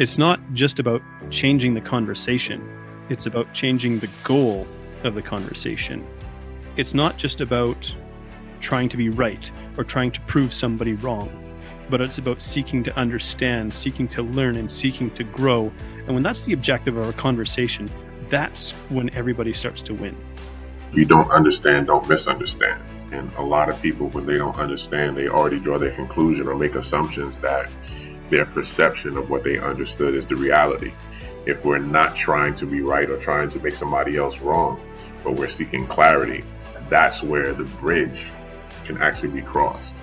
It's not just about changing the conversation. It's about changing the goal of the conversation. It's not just about trying to be right or trying to prove somebody wrong, but it's about seeking to understand, seeking to learn, and seeking to grow. And when that's the objective of a conversation, that's when everybody starts to win. If you don't understand, don't misunderstand. And a lot of people, when they don't understand, they already draw their conclusion or make assumptions that their perception of what they understood is the reality. If we're not trying to be right or trying to make somebody else wrong, but we're seeking clarity, that's where the bridge can actually be crossed.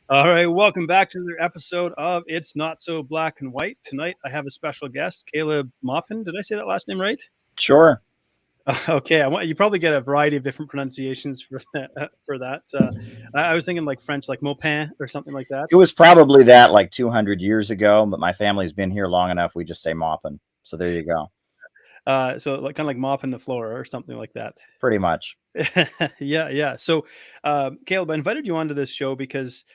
All right, welcome back to another episode of It's Not So Black and White. Tonight, I have a special guest, Caleb Maupin. Did I say that last name right? Sure. Okay, you probably get a variety of different pronunciations for that. I was thinking like French, like Maupin or something like that. It was probably that like 200 years ago, but my family's been here long enough. We just say Maupin. So there you go. So like kind of like mopping the floor or something like that. Pretty much. Yeah. So, Caleb, I invited you onto this show because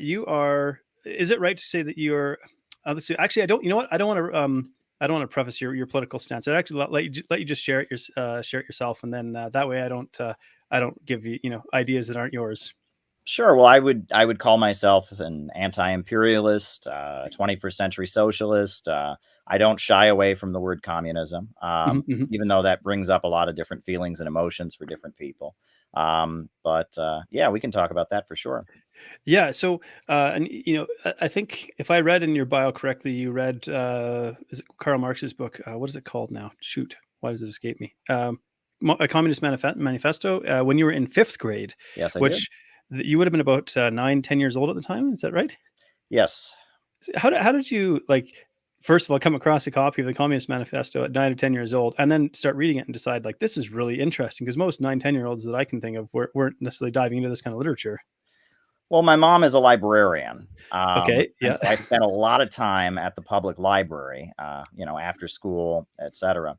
you are. Is it right to say that you're? Let's see. Actually, I don't. You know what? I don't want to. I don't want to preface your political stance. I'd actually let you just share it yourself, and then that way I don't give you ideas that aren't yours. Sure. Well, I would call myself an anti-imperialist, 21st century socialist. I don't shy away from the word communism, even though that brings up a lot of different feelings and emotions for different people. But yeah, we can talk about that for sure. Yeah. So, and I think if I read in your bio correctly, you read is it Karl Marx's book? What is it called now? Shoot, why does it escape me? A Communist Manifesto when you were in 5th grade. Yes, I did. You would have been about 9-10 years old at the time. Is that right? Yes. How did you first of all come across a copy of the Communist Manifesto at 9 or 10 years old, and then start reading it and decide this is really interesting? Because most 9-10-year-olds that I can think of weren't necessarily diving into this kind of literature. Well, my mom is a librarian. Okay, yeah. So I spent a lot of time at the public library, after school, etc.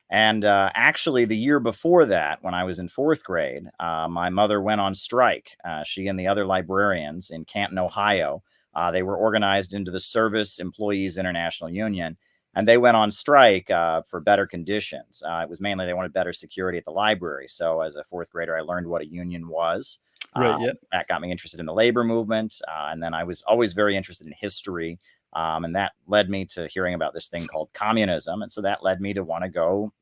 And actually, the year before that, when I was in 4th grade, my mother went on strike. She and the other librarians in Canton, Ohio, they were organized into the Service Employees International Union, and they went on strike for better conditions. It was mainly they wanted better security at the library. So as a 4th grader, I learned what a union was. Right. Yeah. That got me interested in the labor movement. And then I was always very interested in history. And that led me to hearing about this thing called communism. And so that led me to want to go,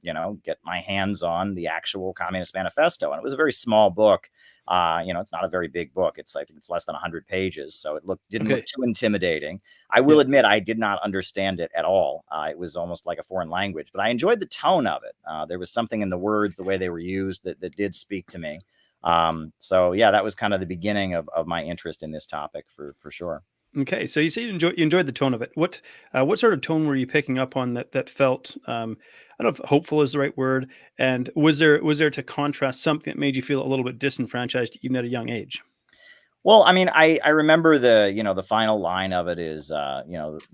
get my hands on the actual Communist Manifesto. And it was a very small book. It's not a very big book. I think it's less than 100 pages. So it didn't look too intimidating. I will admit I did not understand it at all. It was almost like a foreign language, but I enjoyed the tone of it. There was something in the words, the way they were used that did speak to me. So yeah, that was kind of the beginning of my interest in this topic for sure. Okay, so you say you enjoyed the tone of it. What sort of tone were you picking up on that felt I don't know if hopeful is the right word, and was there to contrast something that made you feel a little bit disenfranchised even at a young age? Well, I mean, I remember the final line of it is the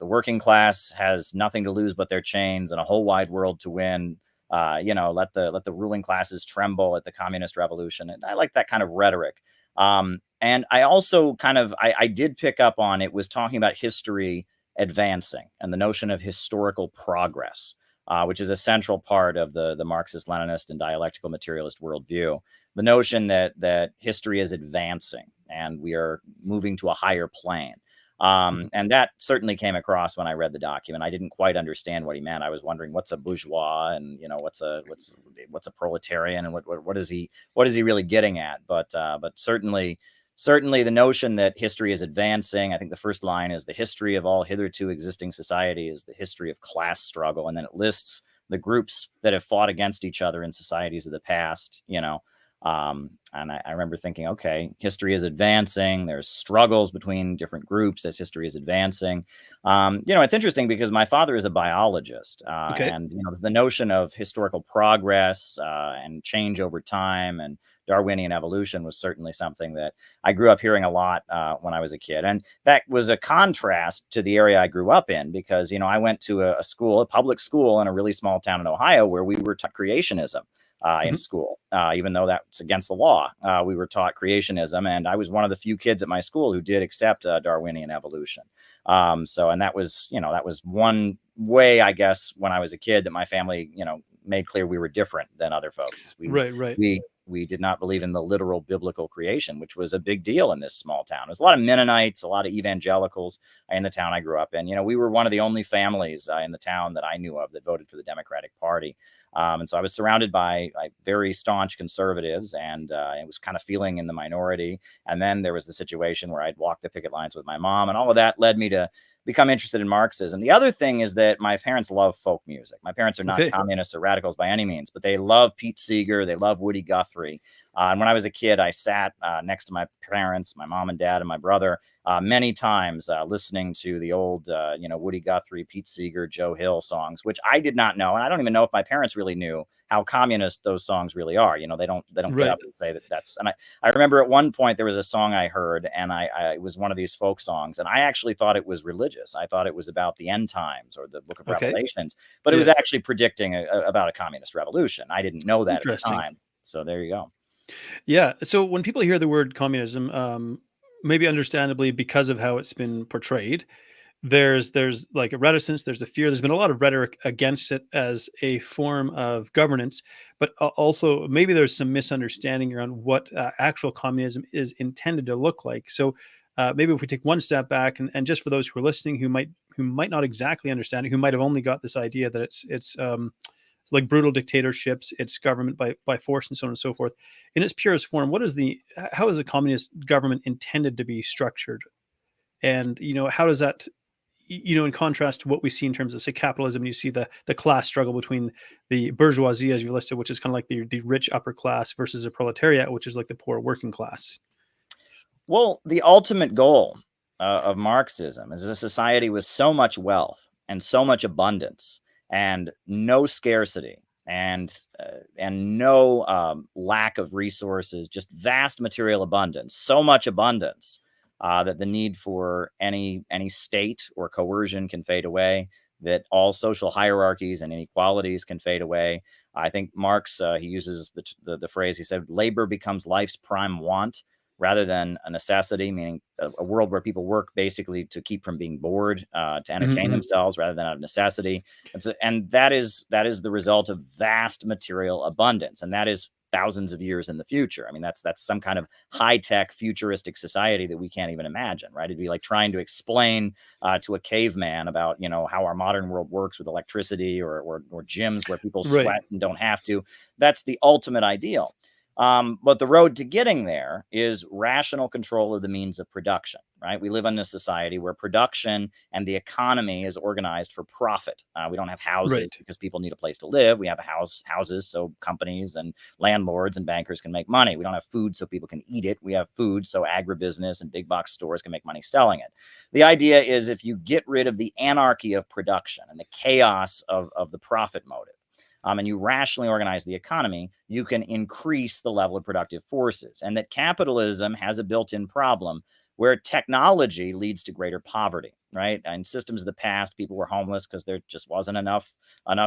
working class has nothing to lose but their chains and a whole wide world to win. Let the ruling classes tremble at the communist revolution. And I like that kind of rhetoric. And I also I did pick up on it was talking about history advancing and the notion of historical progress, which is a central part of the Marxist-Leninist and dialectical materialist worldview. The notion that history is advancing and we are moving to a higher plane. And that certainly came across when I read the document. I didn't quite understand what he meant. I was wondering what's a bourgeois and what's a proletarian and what is he really getting at? But certainly the notion that history is advancing. I think the first line is the history of all hitherto existing society is the history of class struggle, and then it lists the groups that have fought against each other in societies of the past. And I remember thinking, okay, history is advancing. There's struggles between different groups as history is advancing. It's interesting because my father is a biologist, and the notion of historical progress and change over time and Darwinian evolution was certainly something that I grew up hearing a lot when I was a kid. And that was a contrast to the area I grew up in because, I went to a public school in a really small town in Ohio where we were taught creationism. in school, even though that's against the law. We were taught creationism, and I was one of the few kids at my school who did accept Darwinian evolution. And that was, that was one way, I guess, when I was a kid that my family, made clear we were different than other folks. Right. We did not believe in the literal biblical creation, which was a big deal in this small town. There's a lot of Mennonites, a lot of evangelicals in the town I grew up in. We were one of the only families in the town that I knew of that voted for the Democratic Party. And so I was surrounded by very staunch conservatives, and I was kind of feeling in the minority. And then there was the situation where I'd walk the picket lines with my mom, and all of that led me to become interested in Marxism. The other thing is that my parents love folk music. My parents are not communists or radicals by any means, but they love Pete Seeger. They love Woody Guthrie. And when I was a kid, I sat next to my parents, my mom and dad, and my brother many times listening to the old, Woody Guthrie, Pete Seeger, Joe Hill songs, which I did not know. And I don't even know if my parents really knew how communist those songs really are. They don't get up and say that that's, and I remember at one point there was a song I heard, and it was one of these folk songs, and I actually thought it was religious. I thought it was about the end times or the book of Revelations, but it was actually predicting about a communist revolution. I didn't know that at the time. So there you go. Yeah. So when people hear the word communism, maybe understandably because of how it's been portrayed, there's like a reticence, there's a fear. There's been a lot of rhetoric against it as a form of governance, but also maybe there's some misunderstanding around what actual communism is intended to look like. So maybe if we take one step back, and just for those who are listening who might not exactly understand it, who might have only got this idea that it's like brutal dictatorships, it's government by force, and so on and so forth. In its purest form, how is a communist government intended to be structured? And how does that, in contrast to what we see in terms of, say, capitalism, you see the class struggle between the bourgeoisie, as you listed, which is kind of like the rich upper class, versus the proletariat, which is like the poor working class. Well, the ultimate goal of Marxism is a society with so much wealth and so much abundance and no scarcity and no lack of resources, just vast material abundance, so much abundance that the need for any state or coercion can fade away, that all social hierarchies and inequalities can fade away. I think Marx, he uses the phrase, he said, labor becomes life's prime want rather than a necessity, meaning a world where people work basically to keep from being bored, to entertain themselves rather than out of necessity. And that is the result of vast material abundance. And that is thousands of years in the future. I mean, that's some kind of high-tech futuristic society that we can't even imagine, right? It'd be like trying to explain to a caveman about, how our modern world works with electricity or gyms where people sweat and don't have to. That's the ultimate ideal. But the road to getting there is rational control of the means of production, right? We live in a society where production and the economy is organized for profit. We don't have houses because people need a place to live. We have houses so companies and landlords and bankers can make money. We don't have food so people can eat it. We have food so agribusiness and big box stores can make money selling it. The idea is if you get rid of the anarchy of production and the chaos of the profit motive, and you rationally organize the economy, you can increase the level of productive forces. And that capitalism has a built-in problem where technology leads to greater poverty, right? In systems of the past, people were homeless because there just wasn't enough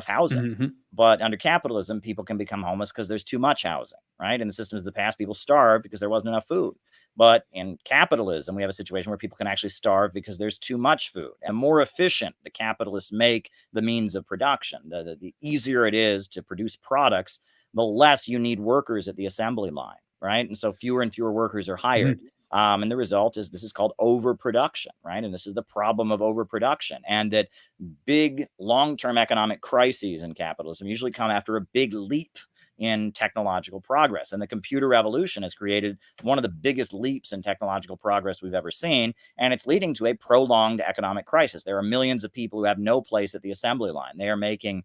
housing. But under capitalism, people can become homeless because there's too much housing, right? In the systems of the past, people starved because there wasn't enough food. But in capitalism, we have a situation where people can actually starve because there's too much food. And more efficient the capitalists make the means of production. The easier it is to produce products, the less you need workers at the assembly line, right? And so fewer and fewer workers are hired. And the result is this is called overproduction, right? And this is the problem of overproduction. And that big long-term economic crises in capitalism usually come after a big leap in technological progress. And the computer revolution has created one of the biggest leaps in technological progress we've ever seen. And it's leading to a prolonged economic crisis. There are millions of people who have no place at the assembly line. They are making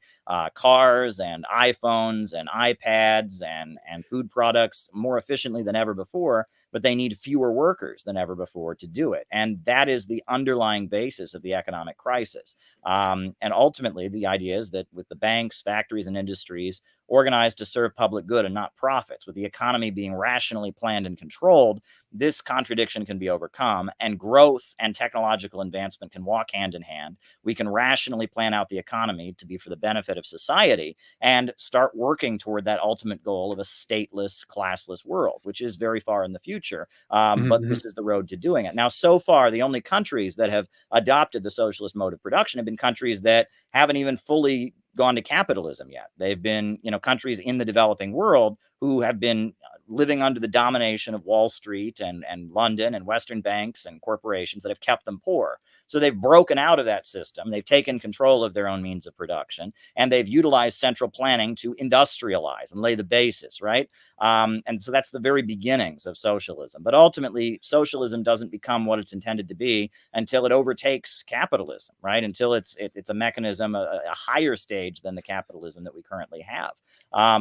cars and iPhones and iPads and food products more efficiently than ever before, but they need fewer workers than ever before to do it. And that is the underlying basis of the economic crisis. And ultimately, the idea is that with the banks, factories, and industries organized to serve public good and not profits, with the economy being rationally planned and controlled, this contradiction can be overcome, and growth and technological advancement can walk hand in hand. We can rationally plan out the economy to be for the benefit of society and start working toward that ultimate goal of a stateless, classless world, which is very far in the future. But this is the road to doing it. Now, so far, the only countries that have adopted the socialist mode of production have been countries that haven't even fully gone to capitalism yet. They've been, countries in the developing world who have been living under the domination of Wall Street and London and Western banks and corporations that have kept them poor. So they've broken out of that system. They've taken control of their own means of production, and they've utilized central planning to industrialize and lay the basis, right? And so that's the very beginnings of socialism. But ultimately, socialism doesn't become what it's intended to be until it overtakes capitalism, right? Until it's a mechanism, a higher stage than the capitalism that we currently have.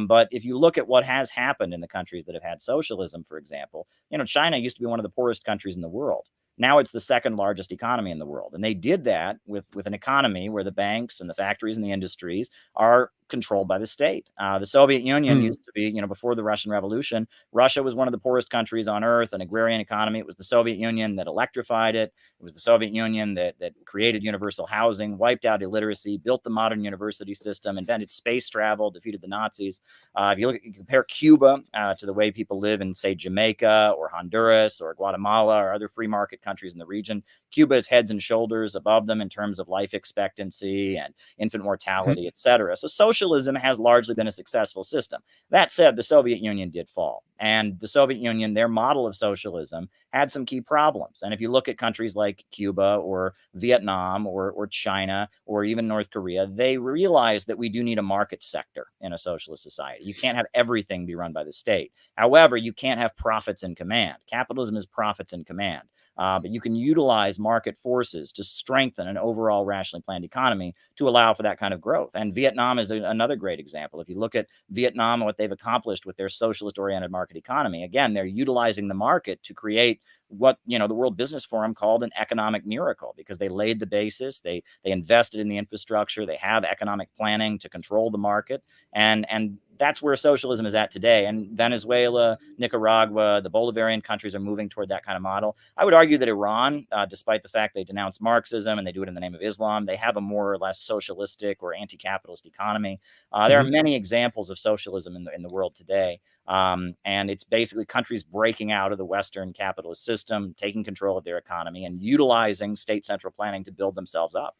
But if you look at what has happened in the countries that have had socialism, for example, China used to be one of the poorest countries in the world. Now it's the second largest economy in the world. And they did that with an economy where the banks and the factories and the industries are controlled by the state. The Soviet Union used to be, before the Russian Revolution, Russia was one of the poorest countries on earth, an agrarian economy. It was the Soviet Union that electrified it. It was the Soviet Union that created universal housing, wiped out illiteracy, built the modern university system, invented space travel, defeated the Nazis. If you compare Cuba to the way people live in, say, Jamaica or Honduras or Guatemala or other free market countries in the region, Cuba is heads and shoulders above them in terms of life expectancy and infant mortality, et cetera. So socialism has largely been a successful system. That said, the Soviet Union did fall. And the Soviet Union, their model of socialism, had some key problems. And if you look at countries like Cuba or Vietnam or China or even North Korea, they realized that we do need a market sector in a socialist society. You can't have everything be run by the state. However, you can't have profits in command. Capitalism is profits in command. But you can utilize market forces to strengthen an overall rationally planned economy to allow for that kind of growth. And Vietnam is another great example. If you look at Vietnam and what they've accomplished with their socialist-oriented market economy, again, they're utilizing the market to create what the World Business Forum called an economic miracle, because they laid the basis, they invested in the infrastructure, they have economic planning to control the market, and that's where socialism is at today. And Venezuela, Nicaragua, the Bolivarian countries are moving toward that kind of model. I would argue that Iran, despite the fact they denounce Marxism and they do it in the name of Islam, they have a more or less socialistic or anti-capitalist economy. There are many examples of socialism in the world today. And it's basically countries breaking out of the Western capitalist system, taking control of their economy, and utilizing state central planning to build themselves up.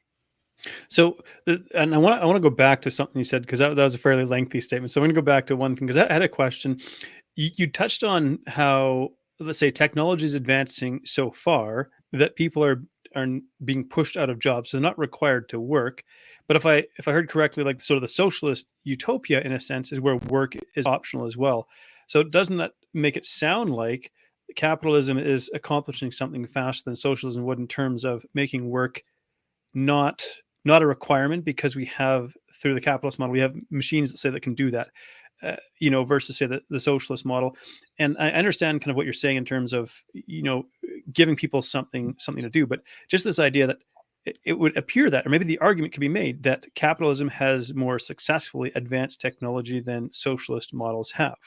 So, and I want to go back to something you said, because that was a fairly lengthy statement. So I'm going to go back to one thing, because I had a question. You touched on how, let's say, technology is advancing so far that people are being pushed out of jobs, so they're not required to work. But if I heard correctly, like sort of the socialist utopia, in a sense, is where work is optional as well. So doesn't that make it sound like capitalism is accomplishing something faster than socialism would in terms of making work not a requirement, because we have, through the capitalist model, we have machines that say that can do that, versus say the socialist model. And I understand kind of what you're saying in terms of, giving people something to do, but just this idea that it would appear that, or maybe the argument could be made that capitalism has more successfully advanced technology than socialist models have.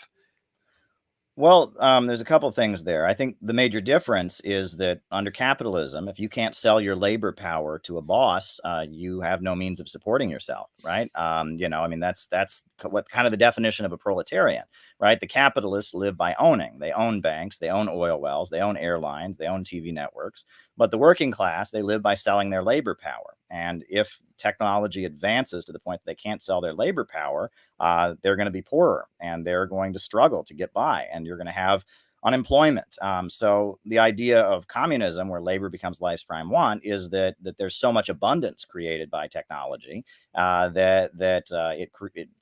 Well, there's a couple things there. I think the major difference is that under capitalism, if you can't sell your labor power to a boss, you have no means of supporting yourself, right? That's what kind of the definition of a proletarian, right? The capitalists live by owning. They own banks, they own oil wells, they own airlines, they own TV networks. But the working class, they live by selling their labor power. And if technology advances to the point that they can't sell their labor power, they're going to be poorer and they're going to struggle to get by, and you're going to have unemployment. So the idea of communism, where labor becomes life's prime want, is that there's so much abundance created by technology that it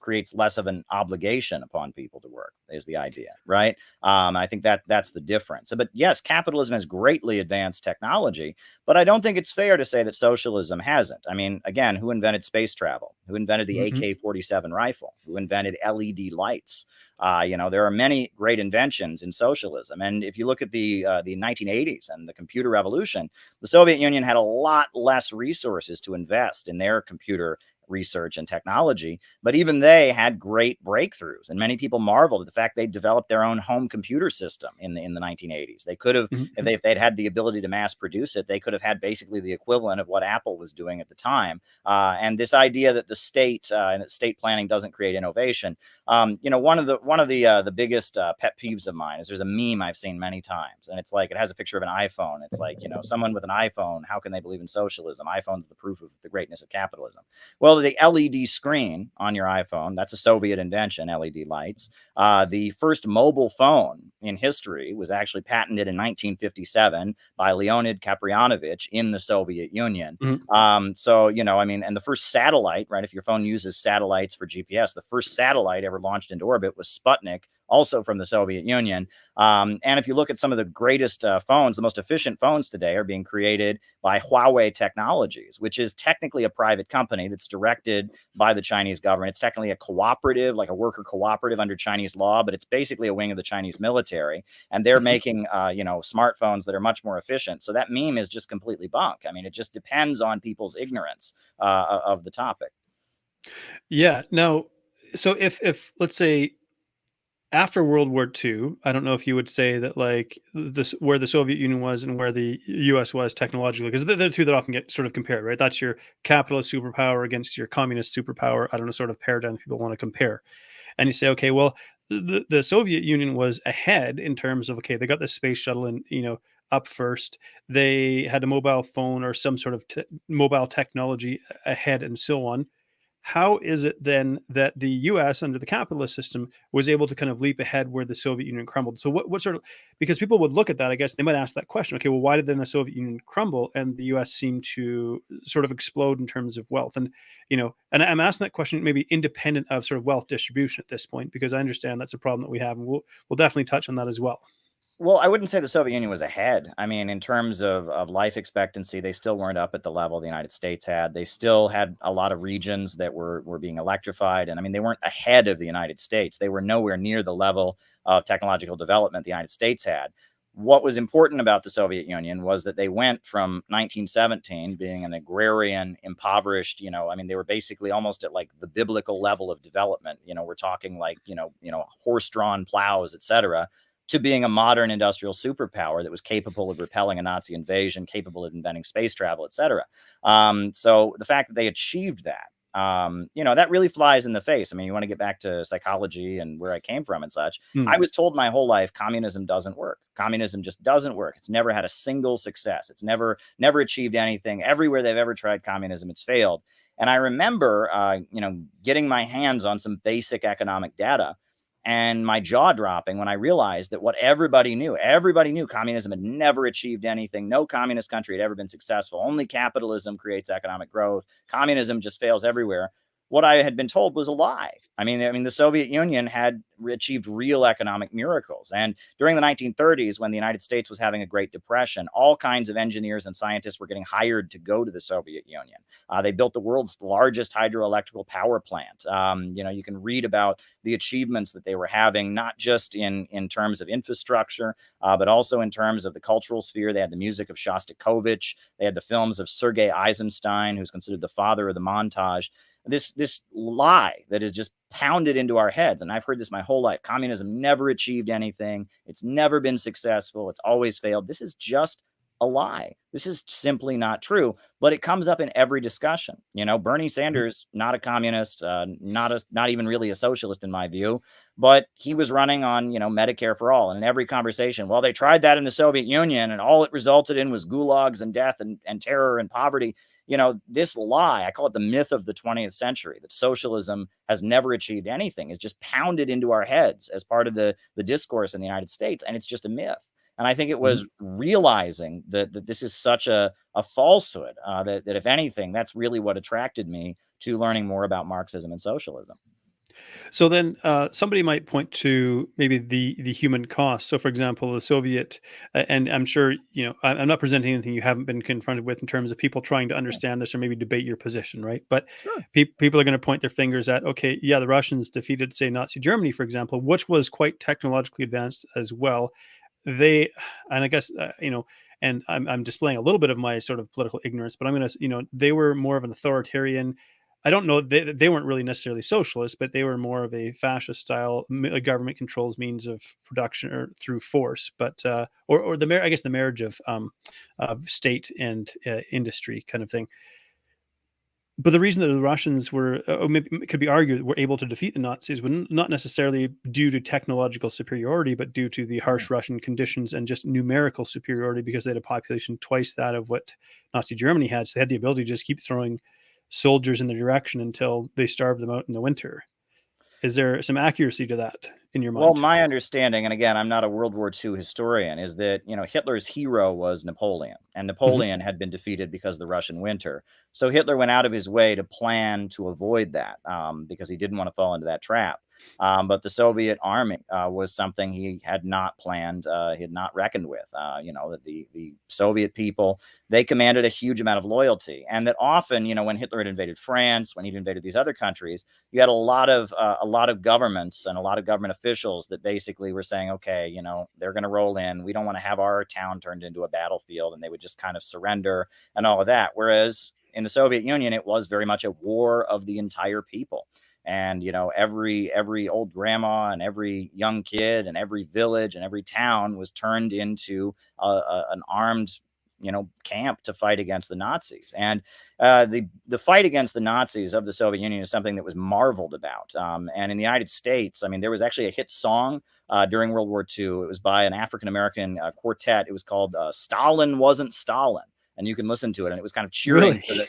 creates less of an obligation upon people to work, is the idea, right? I think that's the difference. But yes, capitalism has greatly advanced technology, but I don't think it's fair to say that socialism hasn't. I mean, again, who invented space travel? Who invented the AK-47 rifle? Who invented LED lights? There are many great inventions in socialism. And if you look at the 1980s and the computer revolution, the Soviet Union had a lot less resources to invest in their computer research and technology, but even they had great breakthroughs. And many people marveled at the fact they developed their own home computer system in the 1980s. They could have, if they'd had the ability to mass produce it, they could have had basically the equivalent of what Apple was doing at the time. And this idea that the state and that state planning doesn't create innovation. One of the biggest pet peeves of mine is there's a meme I've seen many times, and it's like it has a picture of an iPhone. It's like, someone with an iPhone, how can they believe in socialism? iPhone's the proof of the greatness of capitalism. Well, the LED screen on your iPhone, that's a Soviet invention, LED lights. The first mobile phone in history was actually patented in 1957 by Leonid Kaprianovich in the Soviet Union. And the first satellite, right? If your phone uses satellites for GPS, the first satellite ever launched into orbit was Sputnik, also from the Soviet Union. And if you look at some of the greatest phones, the most efficient phones today are being created by Huawei Technologies, which is technically a private company that's directed by the Chinese government. It's technically a cooperative, like a worker cooperative under Chinese law, but it's basically a wing of the Chinese military. And they're making, smartphones that are much more efficient. So that meme is just completely bunk. I mean, it just depends on people's ignorance of the topic. Yeah. Now, so if let's say after World War II, I don't know if you would say that like this, where the Soviet Union was and where the US was technologically, because they're the two that often get sort of compared, right? That's your capitalist superpower against your communist superpower. I don't know, sort of paradigm people want to compare. And you say, okay, well, the Soviet Union was ahead in terms of, okay, they got the space shuttle and, up first. They had a mobile phone or some sort of mobile technology ahead and so on. How is it then that the US under the capitalist system was able to kind of leap ahead where the Soviet Union crumbled? So what sort of, because people would look at that, I guess they might ask that question, okay, well, why did then the Soviet Union crumble and the US seem to sort of explode in terms of wealth? And, and I'm asking that question maybe independent of sort of wealth distribution at this point, because I understand that's a problem that we have. And we'll definitely touch on that as well. Well, I wouldn't say the Soviet Union was ahead. I mean, in terms of life expectancy, they still weren't up at the level the United States had. They still had a lot of regions that were being electrified. And I mean, they weren't ahead of the United States. They were nowhere near the level of technological development the United States had. What was important about the Soviet Union was that they went from 1917 being an agrarian, impoverished, they were basically almost at like the biblical level of development. We're talking like, horse-drawn plows, et cetera, to being a modern industrial superpower that was capable of repelling a Nazi invasion, capable of inventing space travel, et cetera. So the fact that they achieved that, that really flies in the face. I mean, you want to get back to psychology and where I came from and such. I was told my whole life, communism doesn't work. Communism just doesn't work. It's never had a single success. It's never achieved anything. Everywhere they've ever tried communism, it's failed. And I remember, getting my hands on some basic economic data and my jaw dropping when I realized that what everybody knew communism had never achieved anything. No communist country had ever been successful. Only capitalism creates economic growth. Communism just fails everywhere. What I had been told was a lie. I mean, the Soviet Union had achieved real economic miracles. And during the 1930s, when the United States was having a Great Depression, all kinds of engineers and scientists were getting hired to go to the Soviet Union. They built the world's largest hydroelectrical power plant. You can read about the achievements that they were having, not just in terms of infrastructure, but also in terms of the cultural sphere. They had the music of Shostakovich. They had the films of Sergei Eisenstein, who's considered the father of the montage. This lie that is just pounded into our heads. And I've heard this my whole life. Communism never achieved anything. It's never been successful. It's always failed. This is just a lie. This is simply not true, but it comes up in every discussion. Bernie Sanders, not a communist, not even really a socialist in my view, but he was running on, Medicare for all. And in every conversation, well, they tried that in the Soviet Union and all it resulted in was gulags and death and terror and poverty. This lie, I call it the myth of the 20th century, that socialism has never achieved anything, is just pounded into our heads as part of the discourse in the United States. And it's just a myth. And I think it was realizing that this is such a falsehood, that if anything, that's really what attracted me to learning more about Marxism and socialism. So then somebody might point to maybe the human cost. So for example, the Soviet, and I'm sure, I'm not presenting anything you haven't been confronted with in terms of people trying to understand this or maybe debate your position, right? But Sure. People are going to point their fingers at, okay, yeah, the Russians defeated, say, Nazi Germany, for example, which was quite technologically advanced as well. And I guess, and I'm displaying a little bit of my sort of political ignorance, but I'm going to, they were more of an authoritarian, I don't know, they weren't really necessarily socialist, but they were more of a fascist style. Government controls means of production or through force, but or I guess the marriage of state and industry kind of thing. But the reason that the Russians were, maybe could be argued, were able to defeat the Nazis was not necessarily due to technological superiority, but due to the harsh Russian conditions and just numerical superiority, because they had a population twice that of what Nazi Germany had. So they had the ability to just keep throwing soldiers in their direction until they starved them out in the winter. Is there some accuracy to that in your mind? Well, my understanding, and again, I'm not a World War II historian, is that, Hitler's hero was Napoleon, and Napoleon had been defeated because of the Russian winter. So Hitler went out of his way to plan to avoid that, because he didn't want to fall into that trap. But the Soviet army was something he had not planned, he had not reckoned with. That the Soviet people, they commanded a huge amount of loyalty, and that often, when Hitler had invaded France, when he'd invaded these other countries, you had a lot of governments and a lot of government officials that basically were saying, okay, they're going to roll in. We don't want to have our town turned into a battlefield, and they would just kind of surrender and all of that. Whereas in the Soviet Union, it was very much a war of the entire people. And every old grandma and every young kid and every village and every town was turned into an armed camp to fight against the Nazis. And the fight against the Nazis of the Soviet Union is something that was marveled about. And in the United States, I mean, there was actually a hit song during World War II. It was by an African-American quartet. It was called Stalin Wasn't Stalin. And you can listen to it, and it was kind of cheering for the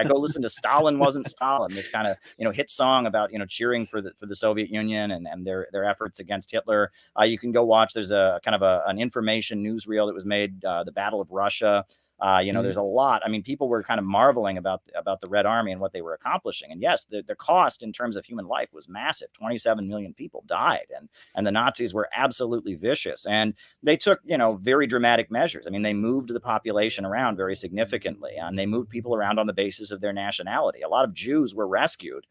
go listen to Stalin Wasn't Stalin, this kind of hit song about cheering for the Soviet Union and their efforts against Hitler. You can go watch. There's a kind of an information newsreel that was made, the Battle of Russia. There's a lot. I mean, people were kind of marveling about the Red Army and what they were accomplishing. And yes, the cost in terms of human life was massive. 27 million people died, and the Nazis were absolutely vicious. And they took, very dramatic measures. I mean, they moved the population around very significantly, and they moved people around on the basis of their nationality. A lot of Jews were rescued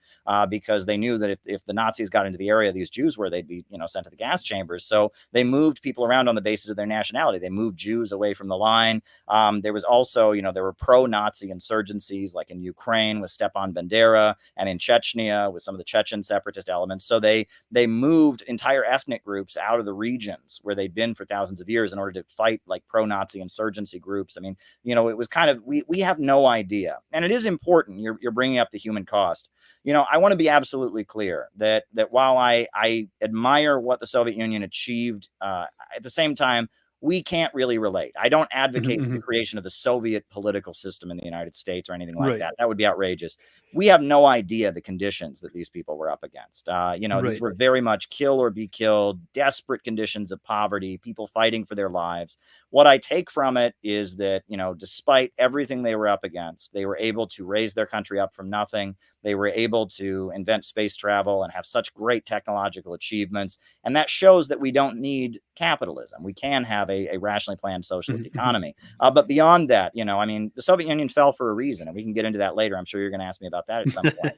because they knew that if the Nazis got into the area these Jews were, they'd be, sent to the gas chambers. So they moved people around on the basis of their nationality. They moved Jews away from the line. There was also, there were pro-Nazi insurgencies, like in Ukraine with Stepan Bandera, and in Chechnya with some of the Chechen separatist elements. So they moved entire ethnic groups out of the regions where they'd been for thousands of years in order to fight like pro-Nazi insurgency groups. I mean, it was kind of, we have no idea. And it is important. You're bringing up the human cost. I want to be absolutely clear that while I admire what the Soviet Union achieved, at the same time, we can't really relate. I don't advocate the creation of the Soviet political system in the United States or anything like that. That would be outrageous. We have no idea the conditions that these people were up against. These were very much kill or be killed, desperate conditions of poverty, people fighting for their lives. What I take from it is that, despite everything they were up against, they were able to raise their country up from nothing. They were able to invent space travel and have such great technological achievements. And that shows that we don't need capitalism. We can have a rationally planned socialist economy. But beyond that, the Soviet Union fell for a reason, and we can get into that later. I'm sure you're going to ask me about that at some point.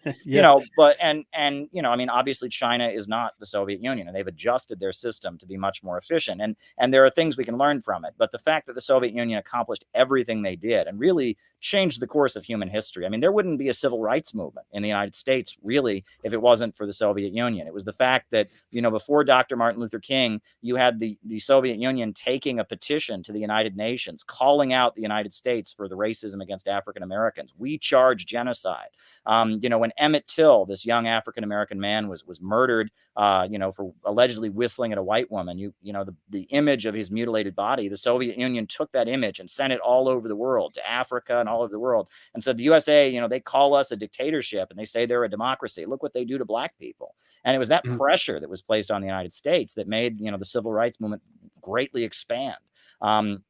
Obviously China is not the Soviet Union, and they've adjusted their system to be much more efficient. And there are things we can learn from it. But the fact that the Soviet Union accomplished everything they did and really changed the course of human history. I mean, there wouldn't be a civil rights movement in the United States, really, if it wasn't for the Soviet Union. It was the fact that, before Dr. Martin Luther King, you had the Soviet Union taking a petition to the United Nations, calling out the United States for the racism against African Americans. We charge genocide. When Emmett Till, this young African American man, was murdered, for allegedly whistling at a white woman, the image of his mutilated body, the Soviet Union took that image and sent it all over the world, to Africa and all over the world, and said the USA, they call us a dictatorship and they say they're a democracy. Look what they do to black people. And it was that pressure that was placed on the United States that made, the civil rights movement greatly expand. And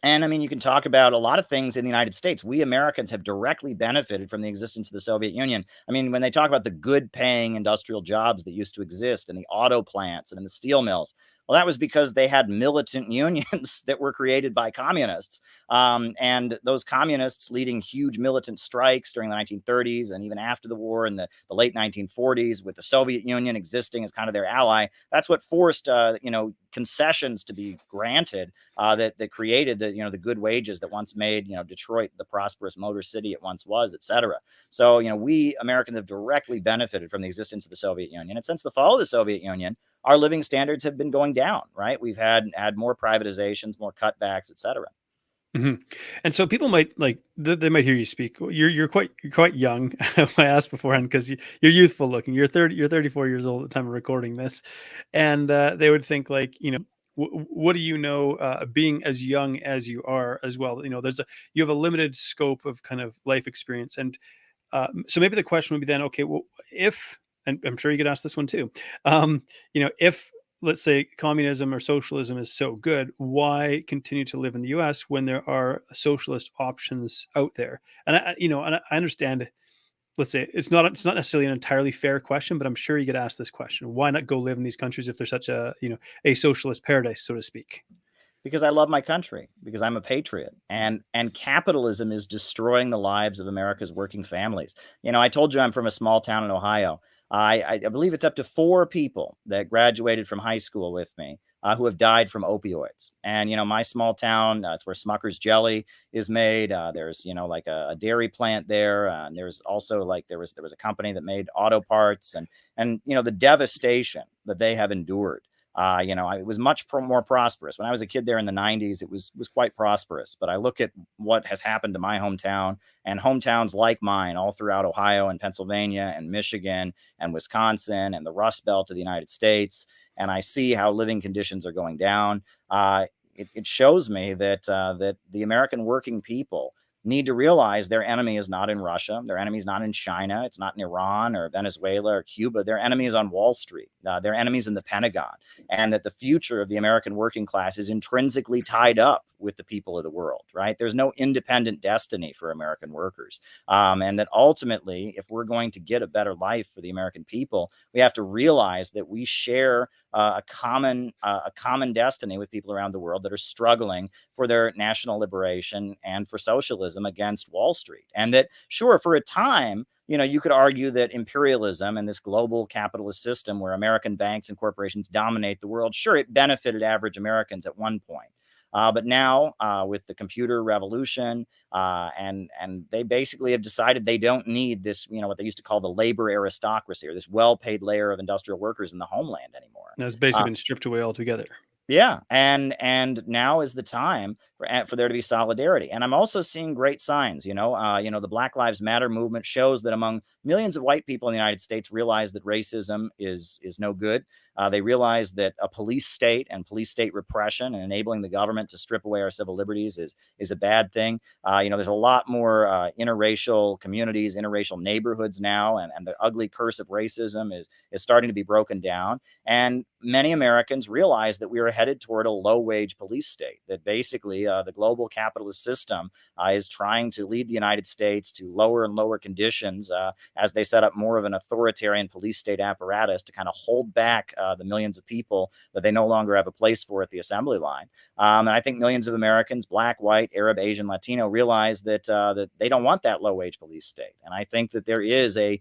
I mean, you can talk about a lot of things in the United States. We Americans have directly benefited from the existence of the Soviet Union. I mean, when they talk about the good paying industrial jobs that used to exist in the auto plants and in the steel mills, Well, that was because they had militant unions that were created by communists. And those communists leading huge militant strikes during the 1930s and even after the war in the late 1940s, with the Soviet Union existing as kind of their ally, that's what forced, concessions to be granted, that created the good wages that once made, Detroit the prosperous motor city it once was, et cetera. So, we Americans have directly benefited from the existence of the Soviet Union. And since the fall of the Soviet Union, our living standards have been going down, right? We've had more privatizations, more cutbacks, et cetera. Mm-hmm. And so people might they might hear you speak. You're quite young. I asked beforehand because you're youthful looking. You're 34 years old at the time of recording this, and they would think what do you know? Being as young as you are as well, you have a limited scope of kind of life experience, and so maybe the question would be then, okay, well, if, and I'm sure you could ask this one too, if let's say communism or socialism is so good, why continue to live in the U.S. when there are socialist options out there? And I understand. Let's say it's not necessarily an entirely fair question, but I'm sure you get asked this question: why not go live in these countries if there's such a socialist paradise, so to speak? Because I love my country, because I'm a patriot, and capitalism is destroying the lives of America's working families. I told you I'm from a small town in Ohio. I believe it's up to 4 people that graduated from high school with me, who have died from opioids. And my small town, it's where Smucker's jelly is made. There's like a dairy plant there. And there's also there was a company that made auto parts, and the devastation that they have endured. It was much more prosperous. When I was a kid there in the 90s, it was quite prosperous. But I look at what has happened to my hometown and hometowns like mine all throughout Ohio and Pennsylvania and Michigan and Wisconsin and the Rust Belt of the United States, and I see how living conditions are going down. It shows me that the American working people need to realize their enemy is not in Russia. Their enemy is not in China. It's not in Iran or Venezuela or Cuba. Their enemy is on Wall Street. Their enemy is in the Pentagon. And that the future of the American working class is intrinsically tied up with the people of the world, right? There's no independent destiny for American workers. And that ultimately, if we're going to get a better life for the American people, we have to realize that we share a common destiny with people around the world that are struggling for their national liberation and for socialism against Wall Street. And that, sure, for a time, you could argue that imperialism and this global capitalist system where American banks and corporations dominate the world, sure, it benefited average Americans at one point. But now, with the computer revolution, and they basically have decided they don't need this, what they used to call the labor aristocracy, or this well-paid layer of industrial workers in the homeland anymore. That's basically been stripped away altogether. Yeah, and now is the time for there to be solidarity. And I'm also seeing great signs. The Black Lives Matter movement shows that among millions of white people in the United States realize that racism is no good. They realize that a police state and police state repression and enabling the government to strip away our civil liberties is a bad thing. There's a lot more interracial communities, interracial neighborhoods now, and the ugly curse of racism is starting to be broken down. And many Americans realize that we are headed toward a low-wage police state, that basically the global capitalist system is trying to lead the United States to lower and lower conditions as they set up more of an authoritarian police state apparatus to kind of hold back the millions of people that they no longer have a place for at the assembly line. And I think millions of Americans, Black, white, Arab, Asian, Latino, realize that they don't want that low-wage police state. And I think that there is a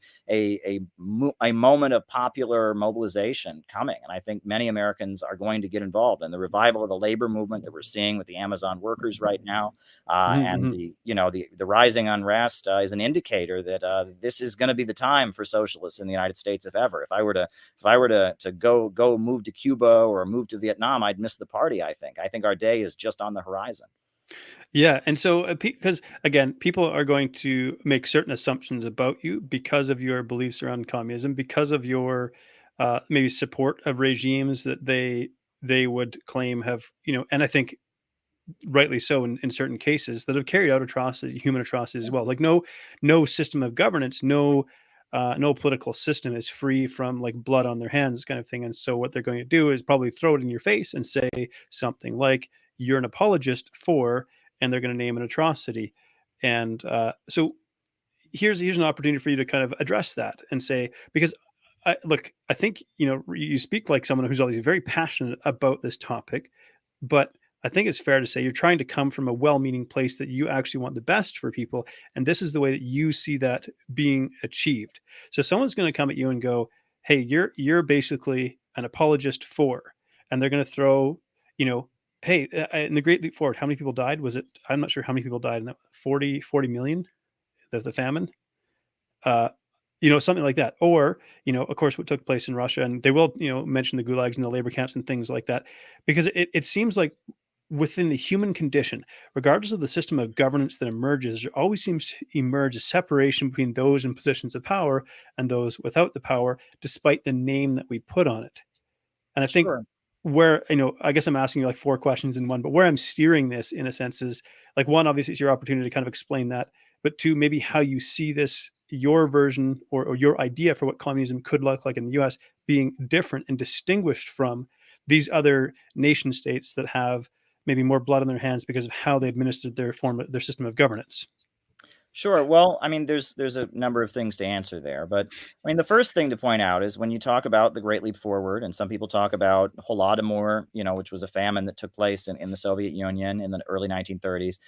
moment of popular mobilization coming. And I think many Americans are going to get involved in the revival of the labor movement that we're seeing with the Amazon workers right now. And the rising unrest is an indicator that this is going to be the time for socialists in the United States, if ever. If I were to go move to Cuba or move to Vietnam, I'd miss the party. I think our day is just on the horizon. Yeah, and so because again, people are going to make certain assumptions about you because of your beliefs around communism, because of your maybe support of regimes that they would claim have, and I think rightly so in certain cases, that have carried out atrocities, human atrocities as well. Like no system of governance, no political system is free from like blood on their hands kind of thing. And so what they're going to do is probably throw it in your face and say something like, you're an apologist for, and they're going to name an atrocity. And so here's an opportunity for you to kind of address that and say, because look, I think, you speak like someone who's obviously very passionate about this topic, but I think it's fair to say you're trying to come from a well-meaning place that you actually want the best for people, and this is the way that you see that being achieved. So someone's going to come at you and go, "Hey, you're basically an apologist for," and they're going to throw, "Hey, in the Great Leap Forward, how many people died? Was it? I'm not sure how many people died in that 40 million, the famine." Uh, something like that. Or, of course, what took place in Russia, and they will, mention the gulags and the labor camps and things like that, because it seems like within the human condition, regardless of the system of governance that emerges, there always seems to emerge a separation between those in positions of power and those without the power, despite the name that we put on it. And I think Sure. where, I guess I'm asking you like four questions in one, but where I'm steering this in a sense is like, one, obviously it's your opportunity to kind of explain that, but two, maybe how you see this, your version or your idea for what communism could look like in the US being different and distinguished from these other nation states that have maybe more blood on their hands because of how they administered their system of governance. Sure. Well, I mean, there's a number of things to answer there, but I mean, the first thing to point out is when you talk about the Great Leap Forward, and some people talk about Holodomor, which was a famine that took place in the Soviet Union in the early 1930s.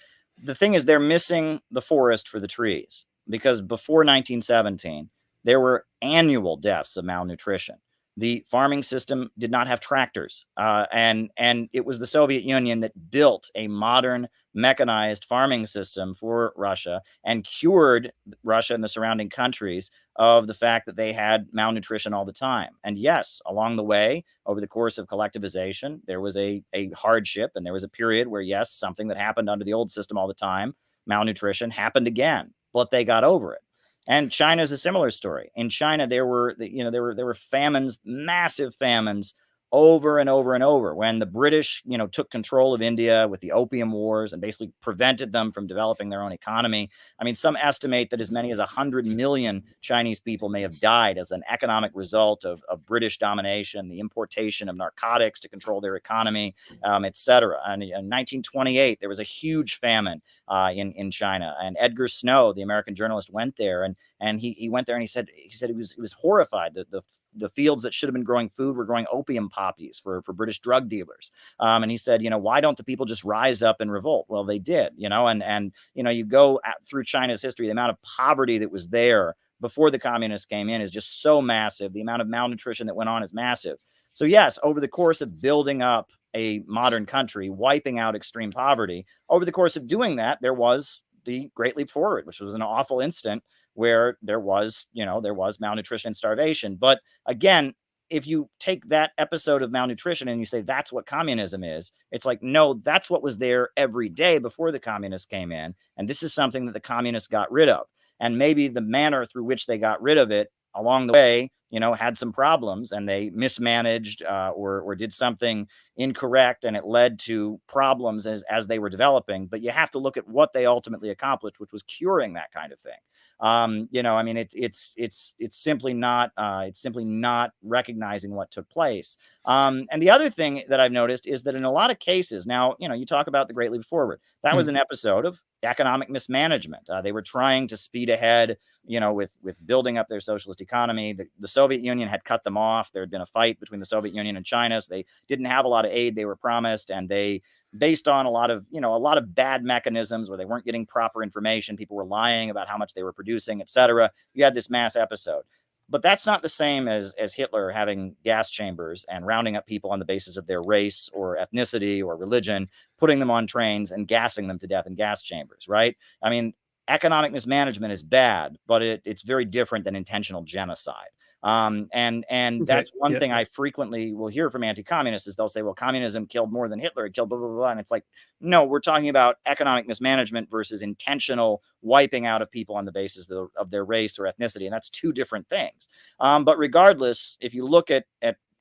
The thing is, they're missing the forest for the trees, because before 1917, there were annual deaths of malnutrition. The farming system did not have tractors, and it was the Soviet Union that built a modern mechanized farming system for Russia and cured Russia and the surrounding countries of the fact that they had malnutrition all the time. And yes, along the way, over the course of collectivization, there was a hardship, and there was a period where, yes, something that happened under the old system all the time, malnutrition, happened again, but they got over it. And China is a similar story. In China, there were famines, massive famines, over and over and over, when the British, took control of India with the Opium Wars and basically prevented them from developing their own economy. I mean, some estimate that as many as 100 million Chinese people may have died as an economic result of British domination, the importation of narcotics to control their economy, et cetera. And in 1928, there was a huge famine in China, and Edgar Snow, the American journalist, went there, and he went there, and he said he was horrified that the fields that should have been growing food were growing opium poppies for British drug dealers. And he said, why don't the people just rise up and revolt? Well, they did, and you go through China's history, the amount of poverty that was there before the communists came in is just so massive. The amount of malnutrition that went on is massive. So yes, over the course of building up a modern country, wiping out extreme poverty, over the course of doing that, there was the Great Leap Forward, which was an awful instant where there was malnutrition and starvation. But again, if you take that episode of malnutrition and you say that's what communism is, it's like, no, that's what was there every day before the communists came in. And this is something that the communists got rid of. And maybe the manner through which they got rid of it along the way, had some problems, and they mismanaged or did something incorrect, and it led to problems as they were developing. But you have to look at what they ultimately accomplished, which was curing that kind of thing. I mean, it's simply not recognizing what took place. And the other thing that I've noticed is that in a lot of cases, now, you talk about the Great Leap Forward. That was an episode of economic mismanagement. They were trying to speed ahead, with building up their socialist economy. The Soviet Union had cut them off. There had been a fight between the Soviet Union and China, so they didn't have a lot of aid they were promised, and they, based on a lot of bad mechanisms where they weren't getting proper information, people were lying about how much they were producing, etc. You had this mass episode. But that's not the same as Hitler having gas chambers and rounding up people on the basis of their race or ethnicity or religion, putting them on trains and gassing them to death in gas chambers, right? I mean, economic mismanagement is bad, but it's very different than intentional genocide. And that's one thing I frequently will hear from anti-communists is they'll say, well, communism killed more than Hitler, it killed blah, blah, blah. And it's like, no, we're talking about economic mismanagement versus intentional wiping out of people on the basis of their race or ethnicity. And that's two different things. But regardless, if you look at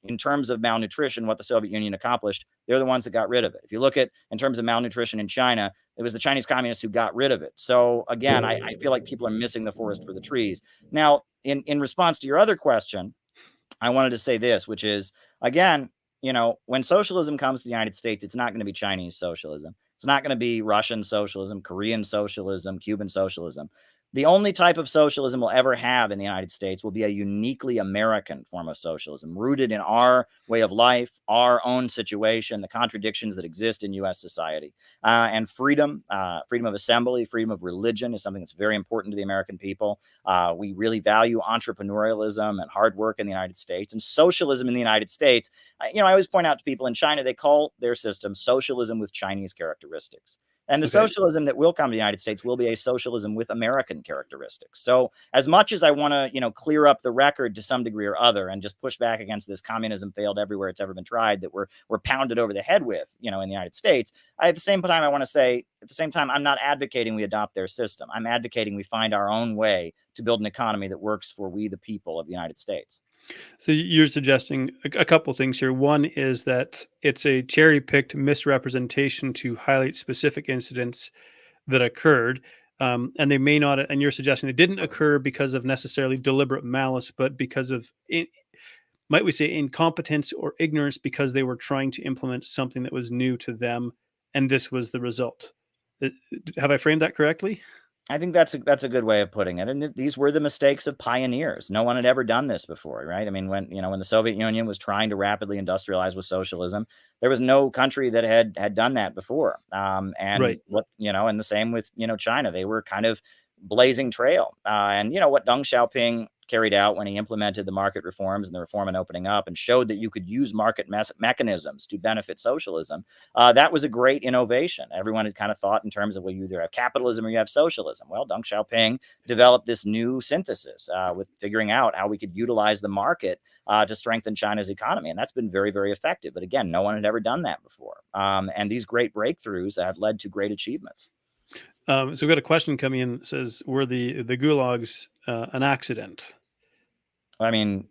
in terms of malnutrition, what the Soviet Union accomplished, they're the ones that got rid of it. If you look at in terms of malnutrition in China, it was the Chinese communists who got rid of it. So again, I feel like people are missing the forest for the trees. Now, in response to your other question, I wanted to say this, which is, again, when socialism comes to the United States, it's not going to be Chinese socialism. It's not going to be Russian socialism, Korean socialism, Cuban socialism. The only type of socialism we'll ever have in the United States will be a uniquely American form of socialism, rooted in our way of life, our own situation, the contradictions that exist in U.S. society. And freedom, freedom of assembly, freedom of religion is something that's very important to the American people. We really value entrepreneurialism and hard work in the United States. And socialism in the United States, I always point out to people in China, they call their system socialism with Chinese characteristics. And the Okay. socialism that will come to the United States will be a socialism with American characteristics. So as much as I want to, clear up the record to some degree or other and just push back against this communism failed everywhere it's ever been tried that we're pounded over the head with, in the United States, at the same time, I want to say, at the same time, I'm not advocating we adopt their system. I'm advocating we find our own way to build an economy that works for we, the people of the United States. So you're suggesting a couple things here. One is that it's a cherry-picked misrepresentation to highlight specific incidents that occurred, and they may not. And you're suggesting they didn't occur because of necessarily deliberate malice, but because of, might we say, incompetence or ignorance, because they were trying to implement something that was new to them, and this was the result. Have I framed that correctly? I think that's a good way of putting it. And these were the mistakes of pioneers. No one had ever done this before, right? I mean, when the Soviet Union was trying to rapidly industrialize with socialism, there was no country that had done that before. And Right. and the same with China. They were kind of blazing trail. And what Deng Xiaoping carried out when he implemented the market reforms and the reform and opening up and showed that you could use market mechanisms to benefit socialism. That was a great innovation. Everyone had kind of thought in terms of, well, you either have capitalism or you have socialism. Well, Deng Xiaoping developed this new synthesis with figuring out how we could utilize the market to strengthen China's economy. And that's been very, very effective. But again, no one had ever done that before. And these great breakthroughs have led to great achievements. So we've got a question coming in that says, were the gulags an accident? I mean,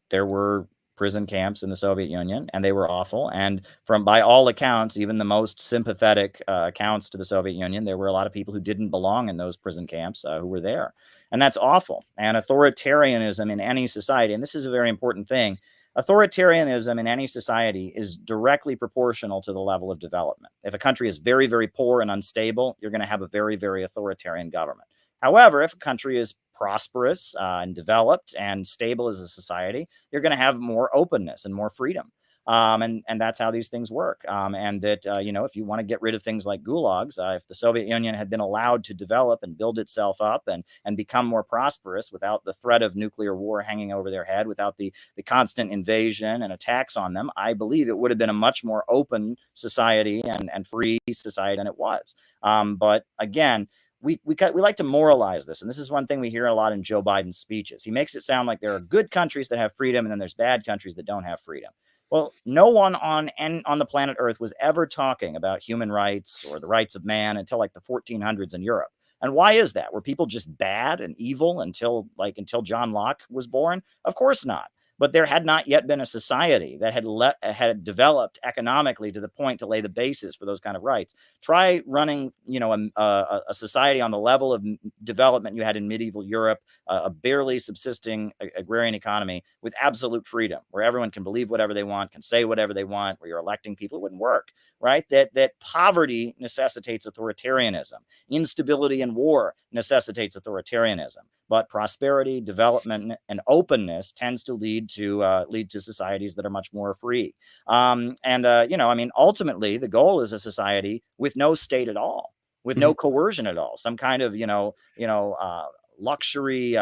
there were prison camps in the Soviet Union, and they were awful. And by all accounts, even the most sympathetic accounts to the Soviet Union, there were a lot of people who didn't belong in those prison camps who were there, and that's awful. And authoritarianism in any society, and this is a very important thing, authoritarianism in any society is directly proportional to the level of development. If a country is very, very poor and unstable, you're going to have a very, very authoritarian government. However, if a country is prosperous and developed and stable as a society, you're going to have more openness and more freedom. And that's how these things work. And that, if you want to get rid of things like gulags, if the Soviet Union had been allowed to develop and build itself up and become more prosperous without the threat of nuclear war hanging over their head, without the constant invasion and attacks on them, I believe it would have been a much more open society and free society than it was. But again, we like to moralize this. And this is one thing we hear a lot in Joe Biden's speeches. He makes it sound like there are good countries that have freedom and then there's bad countries that don't have freedom. Well, no one on the planet Earth was ever talking about human rights or the rights of man until like the 1400s in Europe. And why is that? Were people just bad and evil until John Locke was born? Of course not. But there had not yet been a society that had developed economically to the point to lay the basis for those kind of rights. Try running, a society on the level of development you had in medieval Europe, a barely subsisting agrarian economy with absolute freedom, where everyone can believe whatever they want, can say whatever they want, where you're electing people. It wouldn't work, right? That poverty necessitates authoritarianism. Instability and war necessitates authoritarianism. But prosperity, development, and openness tends to lead to societies that are much more free. Ultimately, the goal is a society with no state at all, with no coercion at all, some kind of luxury,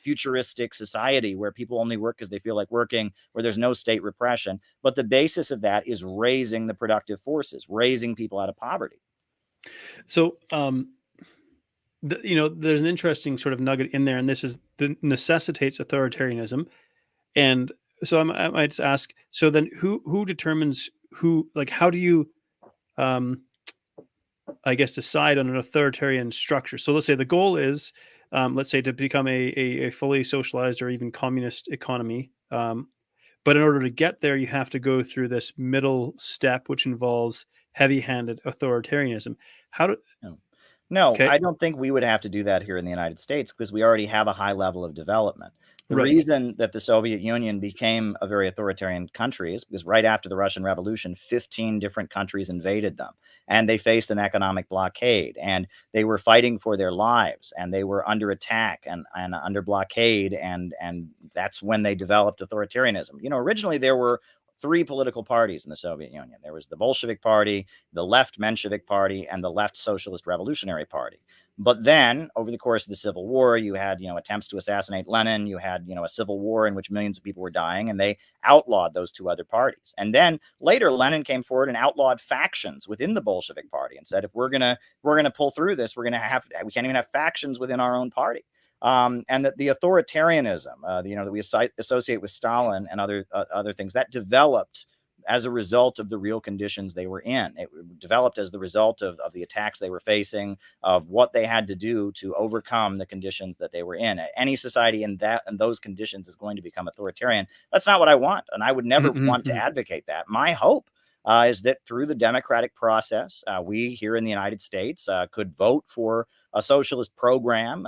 futuristic society where people only work because they feel like working, where there's no state repression. But the basis of that is raising the productive forces, raising people out of poverty. So, there's an interesting sort of nugget in there, and this is the necessitates authoritarianism. And so I might just ask, so then who determines who, like, how do you, I guess, decide on an authoritarian structure? So let's say the goal is, let's say, to become a fully socialized or even communist economy. But in order to get there, you have to go through this middle step, which involves heavy-handed authoritarianism. No, Okay. I don't think we would have to do that here in the United States because we already have a high level of development. The Right. reason that the Soviet Union became a very authoritarian country is because right after the Russian Revolution, 15 different countries invaded them and they faced an economic blockade and they were fighting for their lives and they were under attack and under blockade. And that's when they developed authoritarianism. Originally there were three political parties in the Soviet Union. There was the Bolshevik Party, the left Menshevik Party, and the left Socialist Revolutionary Party. But then, over the course of the Civil War, you had, attempts to assassinate Lenin. You had, a civil war in which millions of people were dying, and they outlawed those two other parties. And then later, Lenin came forward and outlawed factions within the Bolshevik Party and said, if we're gonna pull through this, we can't even have factions within our own party. And that the authoritarianism, that we associate with Stalin and other things, that developed as a result of the real conditions they were in. It developed as the result of the attacks they were facing, of what they had to do to overcome the conditions that they were in. Any society in those conditions is going to become authoritarian. That's not what I want, and I would never want to advocate that. My hope is that through the democratic process, we here in the United States could vote for a socialist program,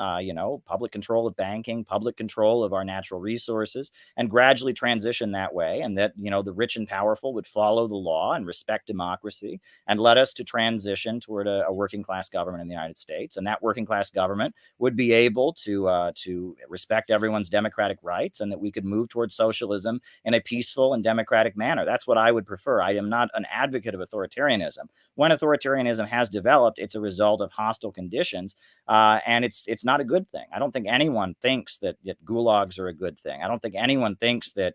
public control of banking, public control of our natural resources, and gradually transition that way. And that, the rich and powerful would follow the law and respect democracy and let us to transition toward a working class government in the United States. And that working class government would be able to respect everyone's democratic rights, and that we could move towards socialism in a peaceful and democratic manner. That's what I would prefer. I am not an advocate of authoritarianism. When authoritarianism has developed, it's a result of hostile conditions, and it's not a good thing. I don't think anyone thinks that gulags are a good thing. I don't think anyone thinks that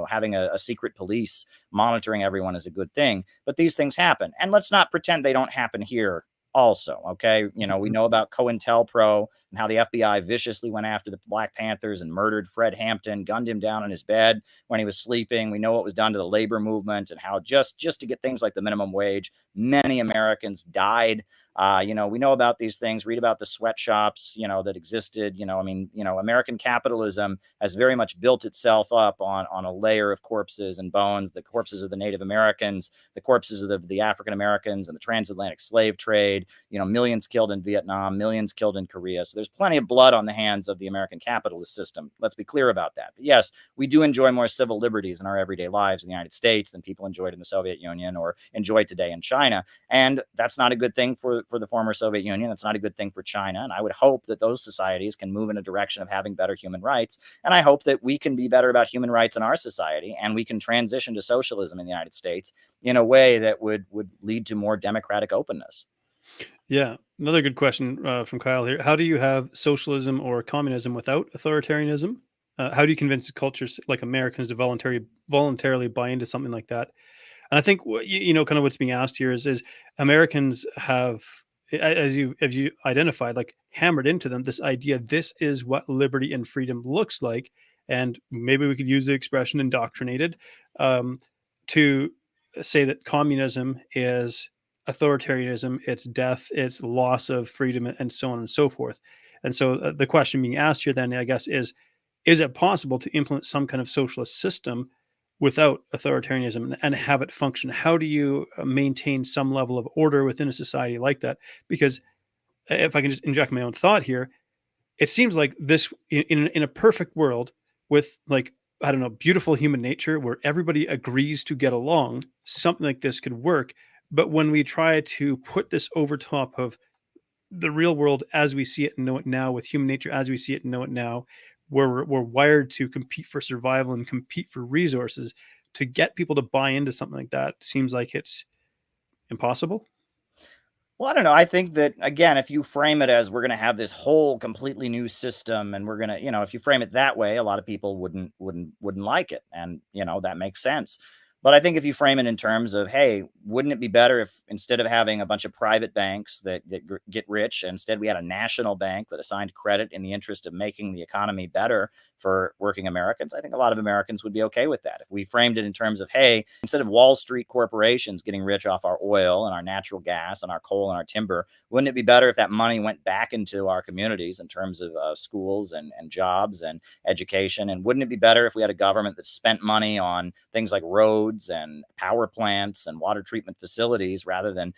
having a secret police monitoring everyone is a good thing. But these things happen, and let's not pretend they don't happen here. Also, okay, we know about COINTELPRO and how the FBI viciously went after the Black Panthers and murdered Fred Hampton, gunned him down in his bed when he was sleeping. We know what was done to the labor movement and how just to get things like the minimum wage, many Americans died. We know about these things, read about the sweatshops, that existed. American capitalism has very much built itself up on a layer of corpses and bones, the corpses of the Native Americans, the corpses of the African Americans and the transatlantic slave trade, millions killed in Vietnam, millions killed in Korea. So there's plenty of blood on the hands of the American capitalist system. Let's be clear about that. But yes, we do enjoy more civil liberties in our everyday lives in the United States than people enjoyed in the Soviet Union or enjoy today in China. And that's not a good thing for the former Soviet Union. That's not a good thing for China. And I would hope that those societies can move in a direction of having better human rights. And I hope that we can be better about human rights in our society, and we can transition to socialism in the United States in a way that would lead to more democratic openness. Yeah. Another good question from Kyle here. How do you have socialism or communism without authoritarianism? How do you convince cultures like Americans to voluntarily buy into something like that? And I think kind of what's being asked here is Americans have, as you identified, like hammered into them this idea. This is what liberty and freedom looks like, and maybe we could use the expression indoctrinated to say that communism is authoritarianism, it's death, it's loss of freedom, and so on and so forth. And so the question being asked here then, I guess, is it possible to implement some kind of socialist system without authoritarianism and have it function? How do you maintain some level of order within a society like that? Because if I can just inject my own thought here, it seems like this in a perfect world with, like, I don't know, beautiful human nature where everybody agrees to get along, something like this could work. But when we try to put this over top of the real world as we see it and know it now, with human nature as we see it and know it now, where we're wired to compete for survival and compete for resources, to get people to buy into something like that seems like it's impossible. Well, I don't know. I think that, again, if you frame it as we're going to have this whole completely new system and we're going to, if you frame it that way, a lot of people wouldn't like it. And, that makes sense. But I think if you frame it in terms of, hey, wouldn't it be better if instead of having a bunch of private banks that get rich, instead we had a national bank that assigned credit in the interest of making the economy better for working Americans? I think a lot of Americans would be okay with that. If we framed it in terms of, hey, instead of Wall Street corporations getting rich off our oil and our natural gas and our coal and our timber, wouldn't it be better if that money went back into our communities in terms of schools and jobs and education? And wouldn't it be better if we had a government that spent money on things like roads roads and power plants and water treatment facilities rather than,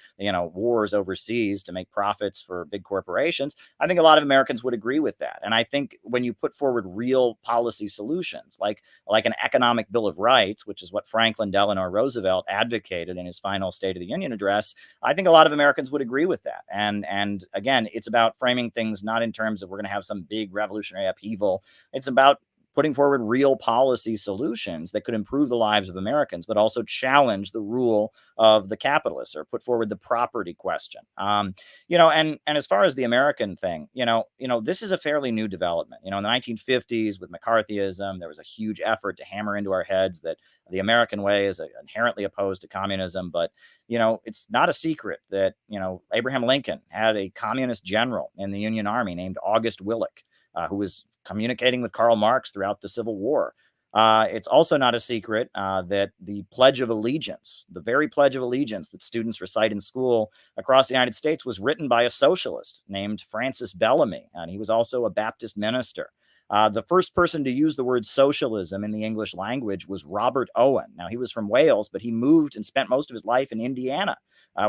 wars overseas to make profits for big corporations, I think a lot of Americans would agree with that. And I think when you put forward real policy solutions, like an economic bill of rights, which is what Franklin Delano Roosevelt advocated in his final State of the Union address, I think a lot of Americans would agree with that. And again, it's about framing things not in terms of we're going to have some big revolutionary upheaval. It's about putting forward real policy solutions that could improve the lives of Americans, but also challenge the rule of the capitalists or put forward the property question. And as far as the American thing, this is a fairly new development. In the 1950s with McCarthyism, there was a huge effort to hammer into our heads that the American way is inherently opposed to communism. But, it's not a secret that, Abraham Lincoln had a communist general in the Union Army named August Willich, who was communicating with Karl Marx throughout the Civil War. It's also not a secret that the Pledge of Allegiance, the very Pledge of Allegiance that students recite in school across the United States, was written by a socialist named Francis Bellamy, and he was also a Baptist minister. The first person to use the word socialism in the English language was Robert Owen. Now, he was from Wales, but he moved and spent most of his life in Indiana,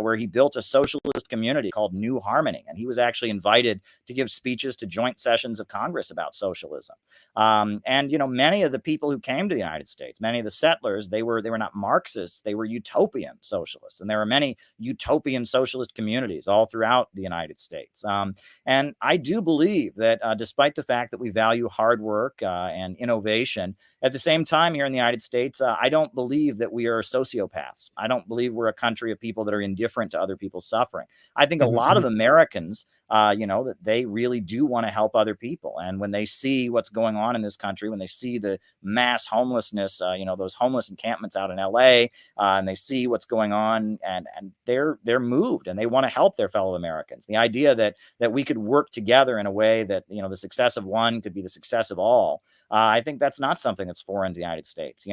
where he built a socialist community called New Harmony. And he was actually invited to give speeches to joint sessions of Congress about socialism. Many of the people who came to the United States, many of the settlers, they were not Marxists, they were utopian socialists. And there are many utopian socialist communities all throughout the United States. And I do believe that despite the fact that we value hard work and innovation, at the same time here in the United States, I don't believe that we are sociopaths. I don't believe we're a country of people that are indifferent to other people's suffering. I think a lot of Americans, that they really do want to help other people. And when they see what's going on in this country, when they see the mass homelessness, those homeless encampments out in LA, and they see what's going on, and they're moved and they want to help their fellow Americans. The idea that we could work together in a way that, the success of one could be the success of all, I think that's not something that's foreign to the United States.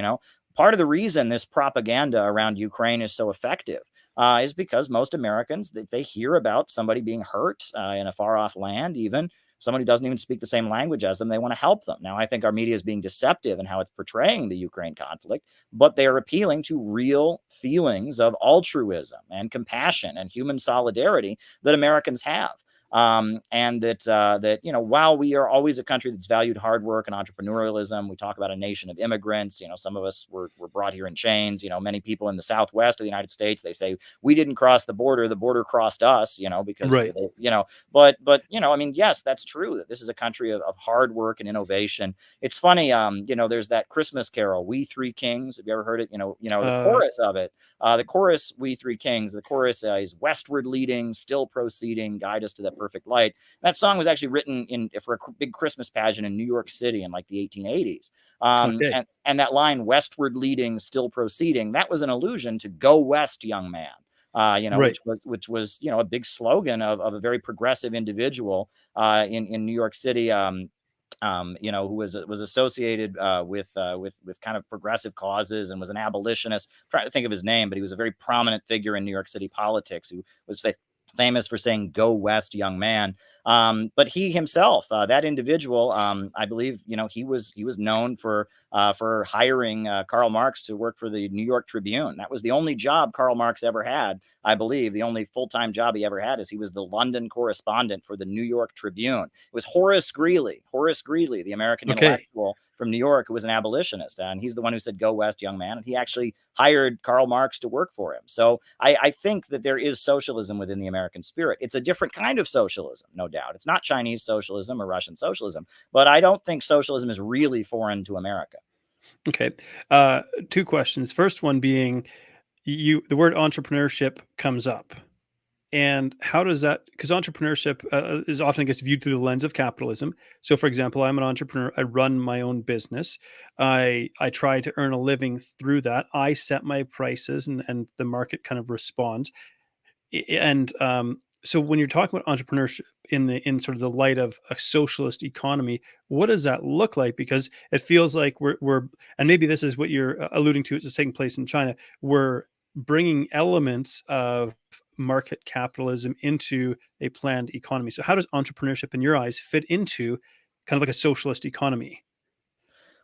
Part of the reason this propaganda around Ukraine is so effective is because most Americans, they hear about somebody being hurt in a far off land, even somebody who doesn't even speak the same language as them, they want to help them. Now, I think our media is being deceptive in how it's portraying the Ukraine conflict, but they are appealing to real feelings of altruism and compassion and human solidarity that Americans have. And that while we are always a country that's valued hard work and entrepreneurialism, we talk about a nation of immigrants. Some of us were brought here in chains. Many people in the Southwest of the United States, they say we didn't cross the border crossed us. Because Right. but yes, that's true that this is a country of hard work and innovation. It's funny, there's that Christmas carol, We Three Kings. Have you ever heard it? The chorus of it. The chorus, We Three Kings, the chorus is westward leading, still proceeding, guide us to that perfect light. That song was actually written for a big Christmas pageant in New York City in like the 1880s. Okay. And that line, westward leading, still proceeding, that was an allusion to Go West, young man. Right. which was a big slogan of a very progressive individual in New York City. Who was associated with kind of progressive causes and was an abolitionist. I'm trying to think of his name, but he was a very prominent figure in New York City politics who was famous for saying "Go West, young man." But he himself, that individual, I believe, he was known for hiring Karl Marx to work for the New York Tribune. That was the only job Karl Marx ever had. I believe the only full-time job he ever had is he was the London correspondent for the New York Tribune. It was Horace Greeley, the American intellectual from New York, who was an abolitionist. And he's the one who said, "Go West, young man." And he actually hired Karl Marx to work for him. So I think that there is socialism within the American spirit. It's a different kind of socialism, no doubt. It's not Chinese socialism or Russian socialism, but I don't think socialism is really foreign to America. Okay. Two questions. First one being, the word entrepreneurship comes up. And how does that, because entrepreneurship is often gets viewed through the lens of capitalism. So, for example, I'm an entrepreneur. I run my own business. I try to earn a living through that. I set my prices and the market kind of responds. And so when you're talking about entrepreneurship in sort of the light of a socialist economy, what does that look like? Because it feels like we're and maybe this is what you're alluding to, it's taking place in China. We're bringing elements of market capitalism into a planned economy. So how does entrepreneurship in your eyes fit into kind of like a socialist economy?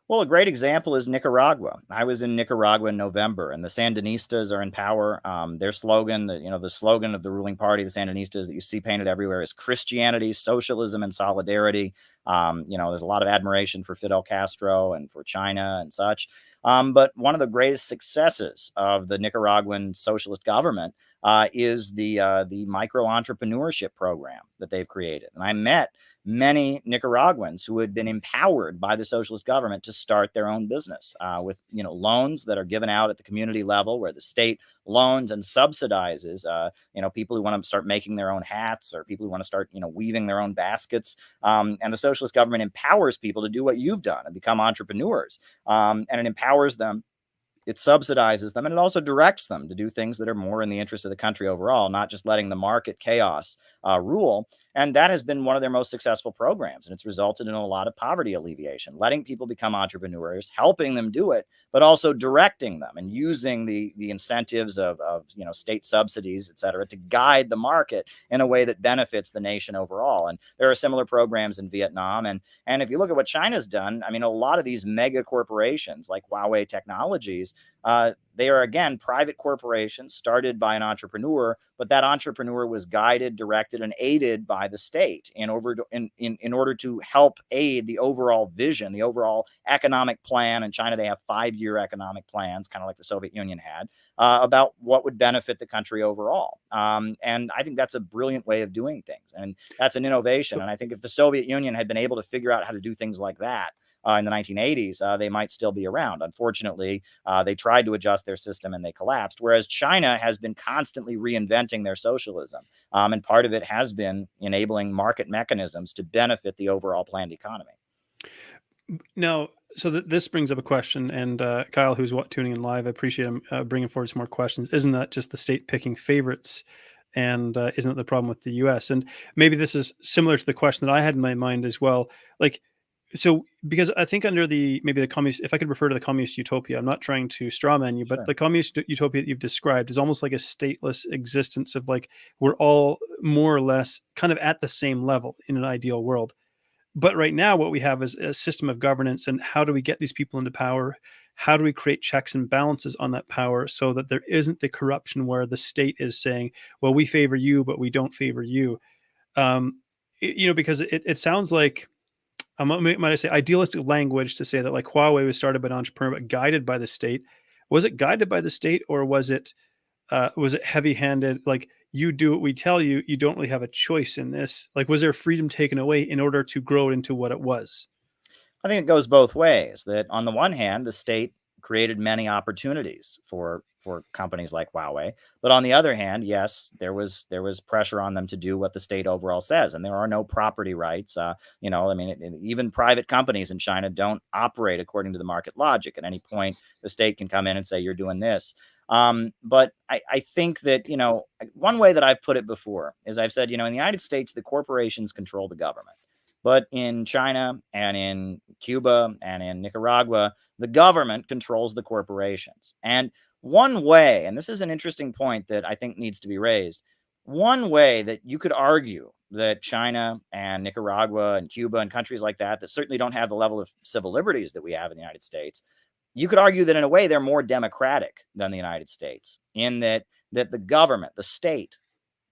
Well, a great example is Nicaragua. I was in Nicaragua in November, and the Sandinistas are in power. Their slogan, the slogan of the ruling party, the Sandinistas, that you see painted everywhere, is Christianity, socialism, and solidarity. There's a lot of admiration for Fidel Castro and for China and such. But one of the greatest successes of the Nicaraguan socialist government is the micro entrepreneurship program that they've created. And I met many Nicaraguans who had been empowered by the socialist government to start their own business with loans that are given out at the community level, where the state loans and subsidizes people who want to start making their own hats, or people who want to start weaving their own baskets. And the socialist government empowers people to do what you've done and become entrepreneurs, and it empowers them. It subsidizes them, and it also directs them to do things that are more in the interest of the country overall, not just letting the market chaos rule. And that has been one of their most successful programs. And it's resulted in a lot of poverty alleviation, letting people become entrepreneurs, helping them do it, but also directing them and using the incentives of state subsidies, et cetera, to guide the market in a way that benefits the nation overall. And there are similar programs in Vietnam. And if you look at what China's done, I mean, a lot of these mega corporations like Huawei Technologies, they are, again, private corporations started by an entrepreneur, but that entrepreneur was guided, directed, and aided by the state in order to help aid the overall vision, the overall economic plan. In China, they have 5-year economic plans, kind of like the Soviet Union had, about what would benefit the country overall. And I think that's a brilliant way of doing things. And that's an innovation. And I think if the Soviet Union had been able to figure out how to do things like that, in the 1980s, they might still be around. Unfortunately, they tried to adjust their system and they collapsed, whereas China has been constantly reinventing their socialism. And part of it has been enabling market mechanisms to benefit the overall planned economy. Now, so this brings up a question, and Kyle, who's tuning in live, I appreciate him bringing forward some more questions. Isn't that just the state picking favorites? And isn't that the problem with the U.S.? And maybe this is similar to the question that I had in my mind as well. So, because I think under the communist, if I could refer to the communist utopia, I'm not trying to strawman you, but Sure. The communist utopia that you've described is almost like a stateless existence of we're all more or less kind of at the same level in an ideal world. But right now, what we have is a system of governance, and how do we get these people into power? How do we create checks and balances on that power so that there isn't the corruption where the state is saying, well, we favor you, but we don't favor you? Because it sounds like, might I say, idealistic language to say that Huawei was started by an entrepreneur but guided by the state. Was it guided by the state, or was it heavy-handed? You do what we tell you. You don't really have a choice in this. Was there freedom taken away in order to grow into what it was? I think it goes both ways. That on the one hand, the state created many opportunities for companies like Huawei, but on the other hand, yes, there was pressure on them to do what the state overall says, and there are no property rights. Even private companies in China don't operate according to the market logic. At any point, the state can come in and say, "You're doing this." But I think that one way that I've put it before is I've said, in the United States, the corporations control the government. But in China and in Cuba and in Nicaragua, the government controls the corporations. And one way, and this is an interesting point that I think needs to be raised, one way that you could argue that China and Nicaragua and Cuba and countries like that certainly don't have the level of civil liberties that we have in the United States, you could argue that in a way they're more democratic than the United States, in that the government, the state,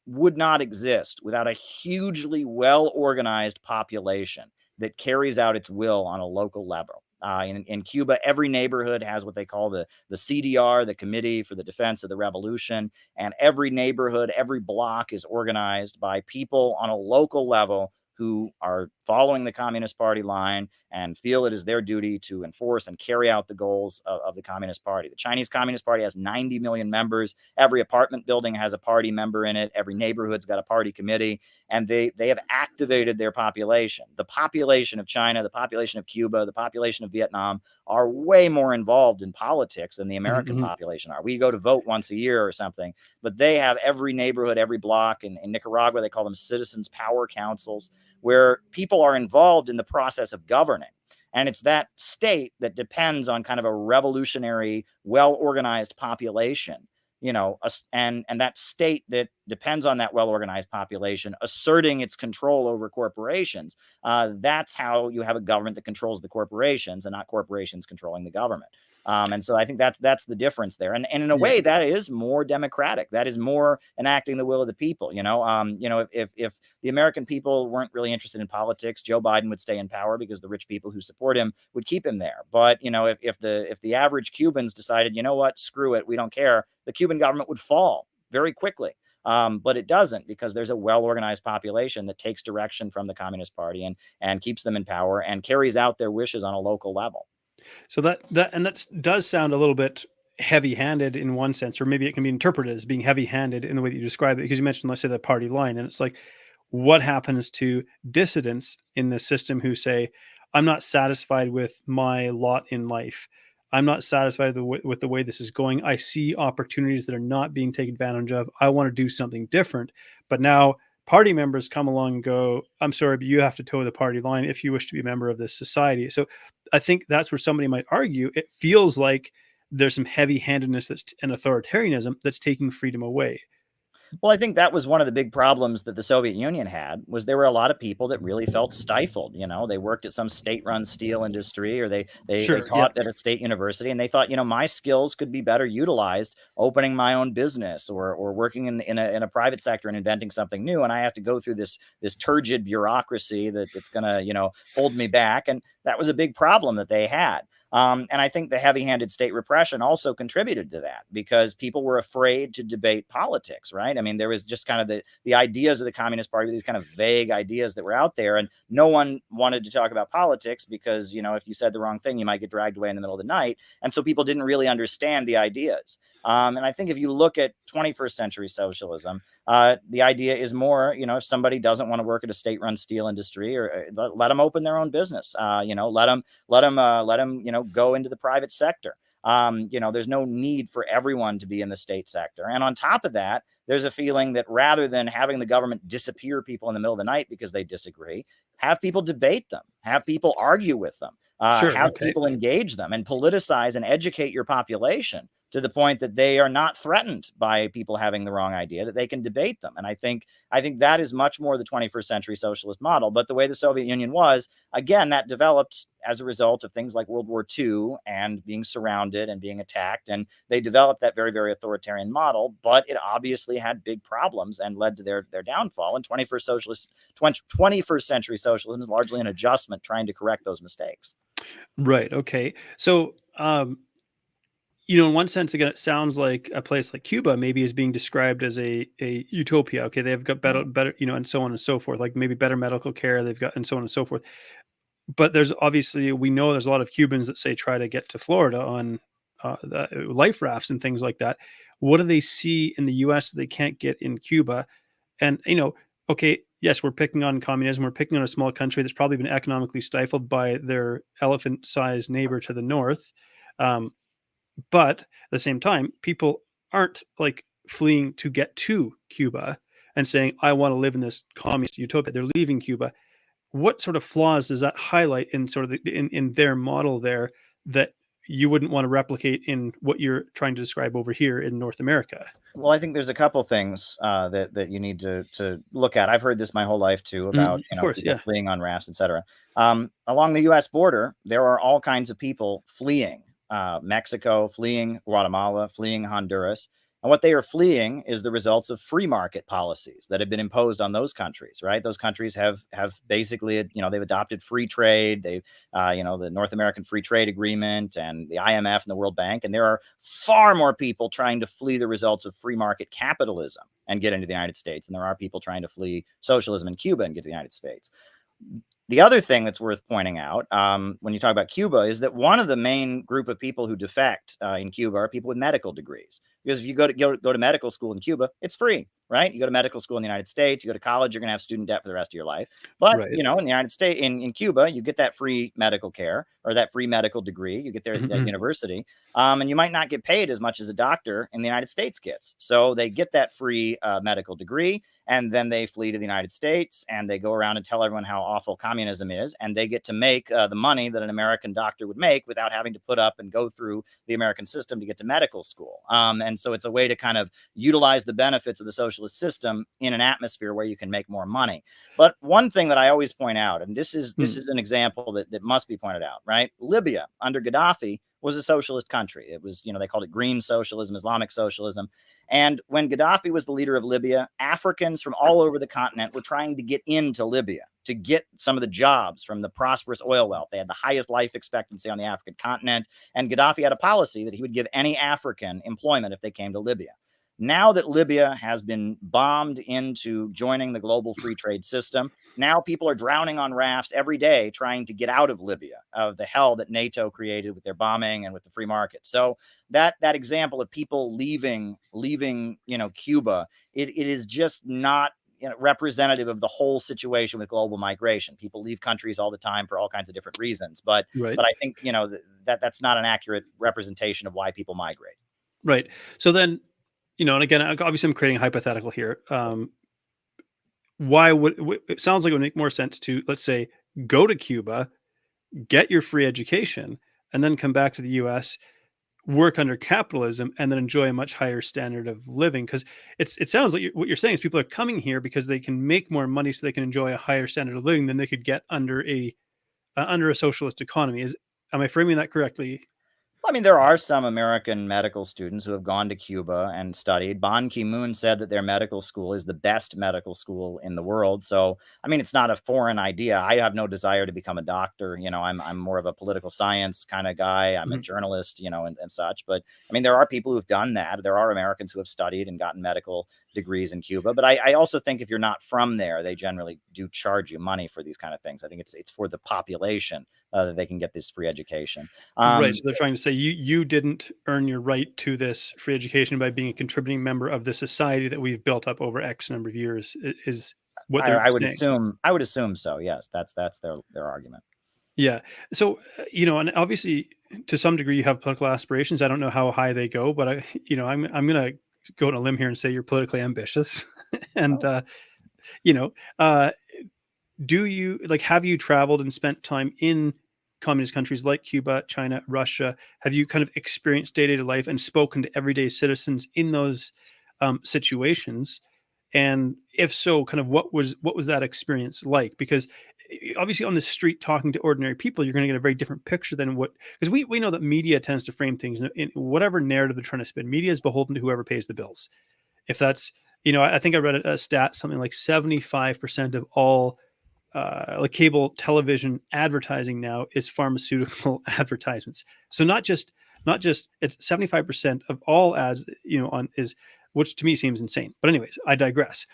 would not exist without a hugely well-organized population that carries out its will on a local level. In Cuba, every neighborhood has what they call the CDR, the Committee for the Defense of the Revolution, and every neighborhood, every block is organized by people on a local level who are following the Communist Party line and feel it is their duty to enforce and carry out the goals of the Communist Party. The Chinese Communist Party has 90 million members. Every apartment building has a party member in it. Every neighborhood's got a party committee, and they have activated their population. The population of China, the population of Cuba, the population of Vietnam are way more involved in politics than the American population are. We go to vote once a year or something, but they have every neighborhood, every block. In Nicaragua, they call them citizens' power councils, where people are involved in the process of governing. And it's that state that depends on kind of a revolutionary, well-organized population, and that state that depends on that well-organized population asserting its control over corporations. That's how you have a government that controls the corporations and not corporations controlling the government. And so I think that's the difference there. And in a way, that is more democratic. That is more enacting the will of the people. If the American people weren't really interested in politics, Joe Biden would stay in power because the rich people who support him would keep him there. But if the average Cubans decided, you know what, screw it, we don't care, the Cuban government would fall very quickly. But it doesn't, because there's a well-organized population that takes direction from the Communist Party and keeps them in power and carries out their wishes on a local level. So that does sound a little bit heavy-handed in one sense, or maybe it can be interpreted as being heavy-handed in the way that you describe it, because you mentioned, let's say, the party line, and it's like, what happens to dissidents in the system who say, I'm not satisfied with my lot in life. I'm not satisfied with the way this is going. I see opportunities that are not being taken advantage of. I want to do something different. But now party members come along and go, I'm sorry, but you have to toe the party line if you wish to be a member of this society. So I think that's where somebody might argue it feels like there's some heavy-handedness and authoritarianism that's taking freedom away. Well, I think that was one of the big problems that the Soviet Union had, was there were a lot of people that really felt stifled. They worked at some state-run steel industry, or they taught at a state university, and they thought, my skills could be better utilized opening my own business or working in a private sector and inventing something new, and I have to go through this turgid bureaucracy that's going to hold me back. And that was a big problem that they had. And I think the heavy-handed state repression also contributed to that, because people were afraid to debate politics, right? I mean, there was just kind of the ideas of the Communist Party, these kind of vague ideas that were out there, and no one wanted to talk about politics because, if you said the wrong thing, you might get dragged away in the middle of the night. And so people didn't really understand the ideas. And I think if you look at 21st century socialism, the idea is more, if somebody doesn't want to work at a state-run steel industry, or let them open their own business, let them, go into the private sector. There's no need for everyone to be in the state sector. And on top of that, there's a feeling that rather than having the government disappear people in the middle of the night because they disagree, have people debate them, have people argue with them, people engage them, and politicize and educate your population to the point that they are not threatened by people having the wrong idea, that they can debate them. And I think that is much more the 21st century socialist model. But the way the Soviet Union was, again, that developed as a result of things like World War II and being surrounded and being attacked. And they developed that very, very authoritarian model, but it obviously had big problems and led to their downfall. And 21st century socialism is largely an adjustment trying to correct those mistakes. Right. Okay. So, in one sense, again, it sounds like a place like Cuba maybe is being described as a utopia. Okay, they've got better, and so on and so forth, like maybe better medical care they've got, and so on and so forth. But there's obviously, we know there's a lot of Cubans that say try to get to Florida on the life rafts and things like that. What do they see in the U.S. that they can't get in Cuba? And, okay, yes, we're picking on communism. We're picking on a small country that's probably been economically stifled by their elephant-sized neighbor to the north. But at the same time, people aren't like fleeing to get to Cuba and saying, I want to live in this communist utopia. They're leaving Cuba. What sort of flaws does that highlight in sort of in their model there that you wouldn't want to replicate in what you're trying to describe over here in North America? Well, I think there's a couple things that you need to look at. I've heard this my whole life too, about people fleeing on rafts, etc. Along the U.S. border, there are all kinds of people fleeing. Mexico, fleeing Guatemala, fleeing Honduras. And what they are fleeing is the results of free market policies that have been imposed on those countries, right? Those countries have basically, they've adopted free trade. They've, the North American Free Trade Agreement and the IMF and the World Bank. And there are far more people trying to flee the results of free market capitalism and get into the United States than there are people trying to flee socialism in Cuba and get to the United States. The other thing that's worth pointing out when you talk about Cuba is that one of the main group of people who defect in Cuba are people with medical degrees. Because if you go to medical school in Cuba, it's free, right? You go to medical school in the United States, you go to college, you're going to have student debt for the rest of your life. But, in the United States, in Cuba, you get that free medical care or that free medical degree. You get there at university. And you might not get paid as much as a doctor in the United States gets. So they get that free medical degree, and then they flee to the United States, and they go around and tell everyone how awful communism is, and they get to make the money that an American doctor would make without having to put up and go through the American system to get to medical school. And And so it's a way to kind of utilize the benefits of the socialist system in an atmosphere where you can make more money. But one thing that I always point out, and this is an example that must be pointed out, right? Libya under Gaddafi was a socialist country. It was, they called it green socialism, Islamic socialism. And when Gaddafi was the leader of Libya, Africans from all over the continent were trying to get into Libya to get some of the jobs from the prosperous oil wealth. They had the highest life expectancy on the African continent. And Gaddafi had a policy that he would give any African employment if they came to Libya. Now that Libya has been bombed into joining the global free trade system, now people are drowning on rafts every day trying to get out of Libya, of the hell that NATO created with their bombing and with the free market. So that example of people leaving, Cuba, it is just not representative of the whole situation with global migration. People leave countries all the time for all kinds of different reasons, but I think that's not an accurate representation of why people migrate. Right. So then, and again, obviously I'm creating a hypothetical here. Why would it sounds like it would make more sense to, let's say, go to Cuba, get your free education, and then come back to the US, work under capitalism, and then enjoy a much higher standard of living? Because it sounds like what you're saying is people are coming here because they can make more money, so they can enjoy a higher standard of living than they could get under a socialist economy. Am I framing that correctly? I mean, there are some American medical students who have gone to Cuba and studied. Ban Ki-moon said that their medical school is the best medical school in the world. So, I mean, it's not a foreign idea. I have no desire to become a doctor. I'm more of a political science kind of guy. I'm a journalist, and such. But I mean, there are people who've done that. There are Americans who have studied and gotten medical degrees in Cuba. But I also think if you're not from there, they generally do charge you money for these kind of things. I think it's for the population that they can get this free education. Right. So they're trying to say you didn't earn your right to this free education by being a contributing member of the society that we've built up over X number of years, is what they're saying. I would assume so. Yes, that's their argument. Yeah. So, and obviously to some degree you have political aspirations. I don't know how high they go, but I'm going to go on a limb here and say you're politically ambitious. And, do you have you traveled and spent time in communist countries like Cuba, China, Russia? Have you kind of experienced day-to-day life and spoken to everyday citizens in those situations? And if so, kind of what was that experience like? Because obviously on the street talking to ordinary people, you're going to get a very different picture than because we know that media tends to frame things in whatever narrative they're trying to spin. Media is beholden to whoever pays the bills. If that's, I think I read a stat, something like 75% of all cable television advertising now is pharmaceutical advertisements. So not just it's 75% of all ads, which to me seems insane. But anyways, I digress.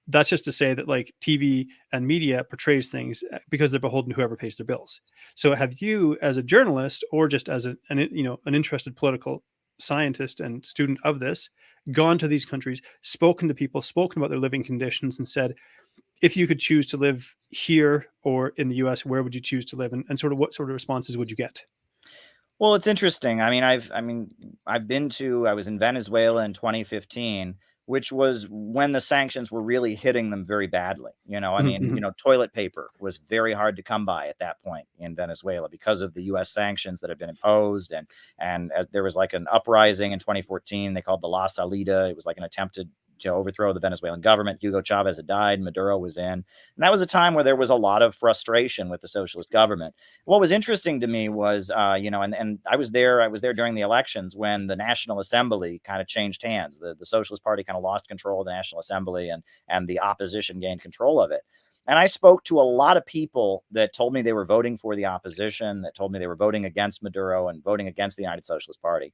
That's just to say that TV and media portrays things because they're beholden to whoever pays their bills. So have you, as a journalist or just as an interested political scientist and student of this, gone to these countries, spoken to people, spoken about their living conditions, and said, if you could choose to live here or in the US, where would you choose to live? And sort of what sort of responses would you get? Well, it's interesting. I was in Venezuela in 2015, which was when the sanctions were really hitting them very badly. Toilet paper was very hard to come by at that point in Venezuela because of the US sanctions that had been imposed. And there was an uprising in 2014, they called the La Salida. It was an attempted to overthrow the Venezuelan government. Hugo Chavez had died, Maduro was in. And that was a time where there was a lot of frustration with the socialist government. What was interesting to me was, and I was there during the elections when the National Assembly kind of changed hands. The Socialist Party kind of lost control of the National Assembly and the opposition gained control of it. And I spoke to a lot of people that told me they were voting for the opposition, that told me they were voting against Maduro and voting against the United Socialist Party.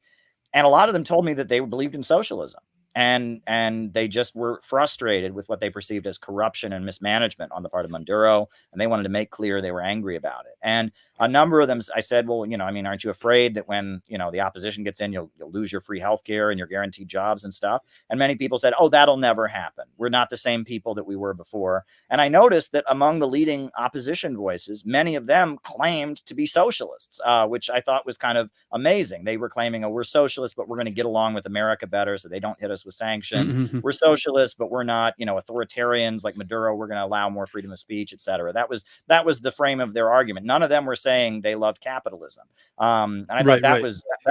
And a lot of them told me that they believed in socialism. And they just were frustrated with what they perceived as corruption and mismanagement on the part of Maduro, and they wanted to make clear they were angry about it. And a number of them, I said, well, aren't you afraid that when, the opposition gets in, you'll lose your free healthcare and your guaranteed jobs and stuff? And many people said, oh, that'll never happen. We're not the same people that we were before. And I noticed that among the leading opposition voices, many of them claimed to be socialists, which I thought was kind of amazing. They were claiming, oh, we're socialists, but we're going to get along with America better so they don't hit us with sanctions. Mm-hmm. We're socialists, but we're not, authoritarians like Maduro. We're going to allow more freedom of speech, etc. That was the frame of their argument. None of them were saying they loved capitalism. And I thought that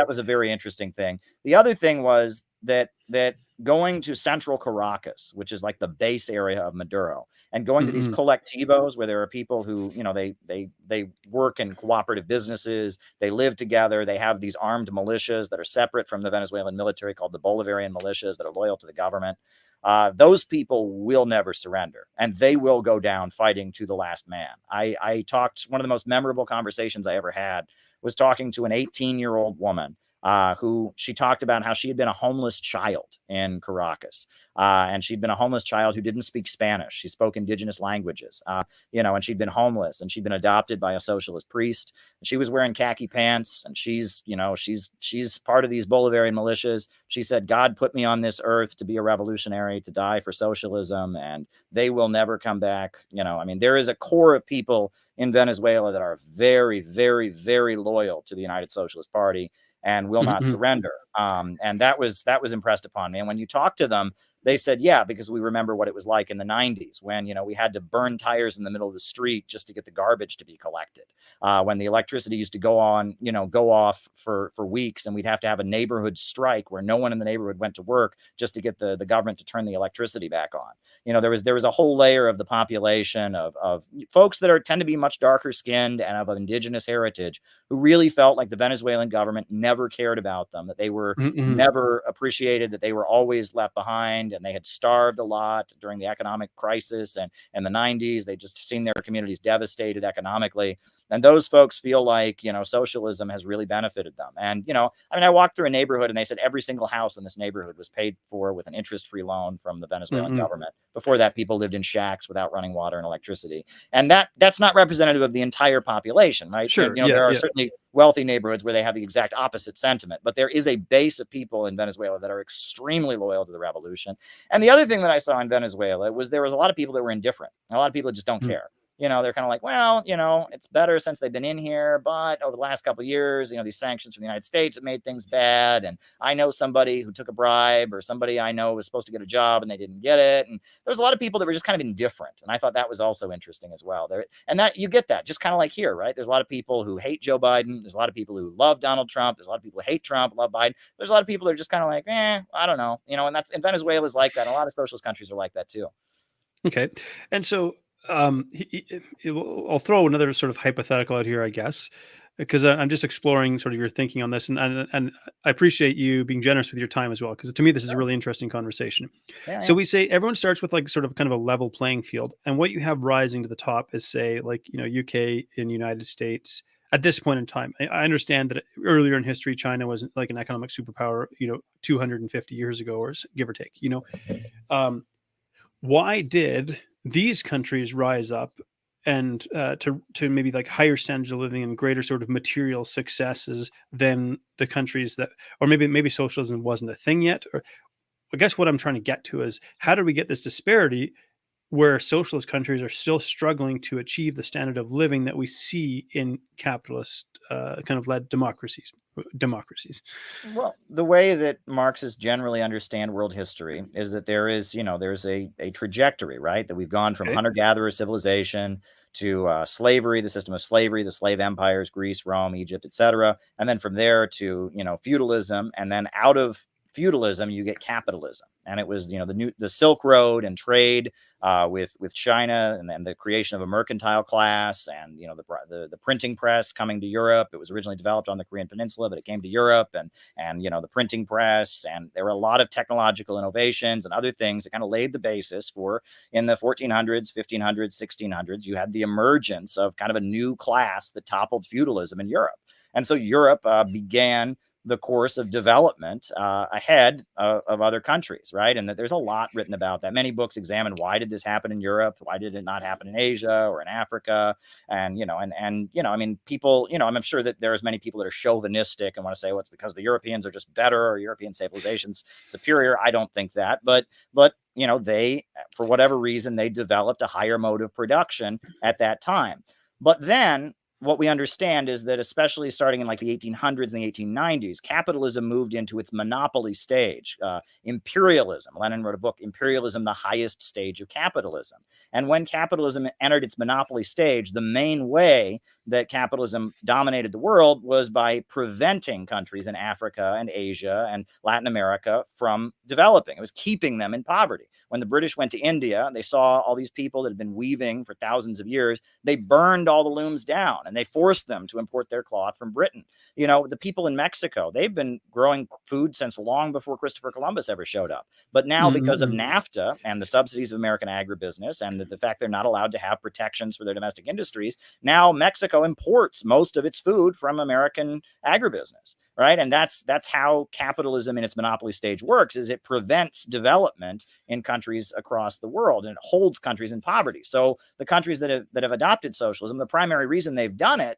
was a very interesting thing. The other thing was that going to central Caracas, which is like the base area of Maduro, and going to these colectivos where there are people who, you know, they work in cooperative businesses, they live together, they have these armed militias that are separate from the Venezuelan military called the Bolivarian militias that are loyal to the government. Those people will never surrender, and they will go down fighting to the last man. I talked, one of the most memorable conversations I ever had was talking to an 18-year-old woman who she talked about how she had been a homeless child in Caracas. And she'd been a homeless child who didn't speak Spanish. She spoke indigenous languages, you know, and she'd been homeless, and she'd been adopted by a socialist priest. And she was wearing khaki pants, and she's, you know, she's part of these Bolivarian militias. She said, God put me on this earth to be a revolutionary, to die for socialism, and they will never come back. You know, I mean, there is a core of people in Venezuela that are very, very, very loyal to the United Socialist Party and will not surrender. And that was impressed upon me. And when you talk to them, they said, yeah, because we remember what it was like in the 90s when, you know, we had to burn tires in the middle of the street just to get the garbage to be collected. When the electricity used to go off for weeks, and we'd have to have a neighborhood strike where no one in the neighborhood went to work just to get the government to turn the electricity back on. You know, there was a whole layer of the population of folks that tend to be much darker skinned and of indigenous heritage who really felt like the Venezuelan government never cared about them, that they were never appreciated, that they were always left behind, and they had starved a lot during the economic crisis and the 90s. They just seen their communities devastated economically. And those folks feel like, you know, socialism has really benefited them. And, you know, I mean, I walked through a neighborhood and they said every single house in this neighborhood was paid for with an interest-free loan from the Venezuelan government. Before that, people lived in shacks without running water and electricity. And that's not representative of the entire population, right? Sure. You know, there are certainly wealthy neighborhoods where they have the exact opposite sentiment, but there is a base of people in Venezuela that are extremely loyal to the revolution. And the other thing that I saw in Venezuela was there was a lot of people that were indifferent. A lot of people just don't care. You know, they're kind of like, well, you know, it's better since they've been in here, but over the last couple of years, you know, these sanctions from the United States have made things bad. And I know somebody who took a bribe, or somebody I know was supposed to get a job and they didn't get it. And there's a lot of people that were just kind of indifferent. And I thought that was also interesting as well. And that you get that just kind of like here, right? There's a lot of people who hate Joe Biden. There's a lot of people who love Donald Trump. There's a lot of people who hate Trump, love Biden. There's a lot of people that are just kind of like, I don't know, you know, and Venezuela is like that. A lot of socialist countries are like that too. Okay. And so, I'll throw another sort of hypothetical out here, I guess, because I'm just exploring sort of your thinking on this, and I appreciate you being generous with your time as well, because to me this is a really interesting conversation. So we say everyone starts with like sort of kind of a level playing field, and what you have rising to the top is, say, like, you know, UK and United States at this point in time. I understand that earlier in history China was like an economic superpower, you know, 250 years ago, or give or take, you know. Why did these countries rise up and to maybe like higher standards of living and greater sort of material successes than the countries that, or maybe socialism wasn't a thing yet? Or I guess what I'm trying to get to is, how do we get this disparity where socialist countries are still struggling to achieve the standard of living that we see in capitalist kind of led democracies? Well, the way that Marxists generally understand world history is that there's a trajectory, right? That we've gone from hunter-gatherer civilization to slavery, the system of slavery, the slave empires, Greece, Rome, Egypt, etc. And then from there to, you know, feudalism, and then out of feudalism you get capitalism. And it was, you know, the Silk Road and trade with China, and then the creation of a mercantile class, and, you know, the printing press coming to Europe. It was originally developed on the Korean Peninsula, but it came to Europe, and you know, the printing press, and there were a lot of technological innovations and other things that kind of laid the basis for, in the 1400s, 1500s, 1600s, you had the emergence of kind of a new class that toppled feudalism in Europe. And so Europe began the course of development ahead of other countries, right? And that there's a lot written about that. Many books examine, why did this happen in Europe? Why did it not happen in Asia or in Africa? And, you know, and you know, I mean, people, you know, I'm sure that there's many people that are chauvinistic and want to say, well, it's because the Europeans are just better, or European civilization's superior. I don't think that, but you know, they, for whatever reason, they developed a higher mode of production at that time. But then what we understand is that, especially starting in like the 1800s and the 1890s, capitalism moved into its monopoly stage. Imperialism, Lenin wrote a book, Imperialism, the Highest Stage of Capitalism. And when capitalism entered its monopoly stage, the main way that capitalism dominated the world was by preventing countries in Africa and Asia and Latin America from developing. It was keeping them in poverty. When the British went to India, they saw all these people that had been weaving for thousands of years. They burned all the looms down and they forced them to import their cloth from Britain. You know, the people in Mexico, they've been growing food since long before Christopher Columbus ever showed up. But now, because of NAFTA and the subsidies of American agribusiness and the fact they're not allowed to have protections for their domestic industries, now Mexico imports most of its food from American agribusiness, right? And that's how capitalism in its monopoly stage works, is it prevents development in countries across the world, and it holds countries in poverty. So the countries that have adopted socialism, the primary reason they've done it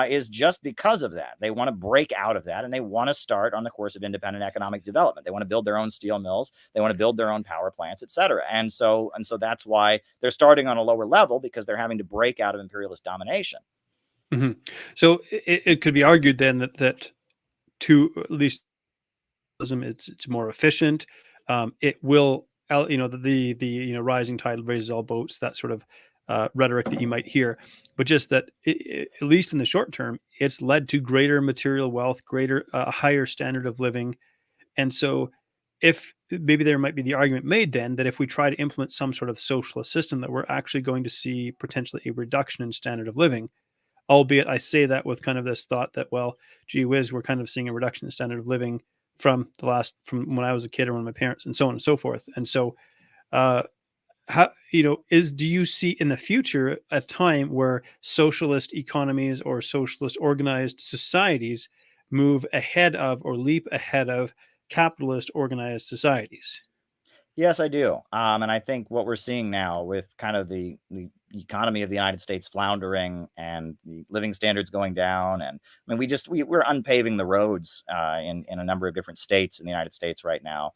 is just because of that. They want to break out of that, and they want to start on the course of independent economic development. They want to build their own steel mills. They want to build their own power plants, et cetera. And so that's why they're starting on a lower level, because they're having to break out of imperialist domination. So it could be argued then that to at least it's more efficient. It will, the rising tide raises all boats, that sort of rhetoric that you might hear, but just that at least in the short term, it's led to greater material wealth, higher standard of living. And so if maybe there might be the argument made then that if we try to implement some sort of socialist system, that we're actually going to see potentially a reduction in standard of living. Albeit I say that with kind of this thought that, well, gee whiz, we're kind of seeing a reduction in standard of living from when I was a kid or when my parents, and so on and so forth. And so do you see in the future a time where socialist economies or socialist organized societies move ahead of or leap ahead of capitalist organized societies? Yes, I do. And I think what we're seeing now with kind of the economy of the United States floundering and the living standards going down, and I mean, we're unpaving the roads in a number of different states in the United States right now.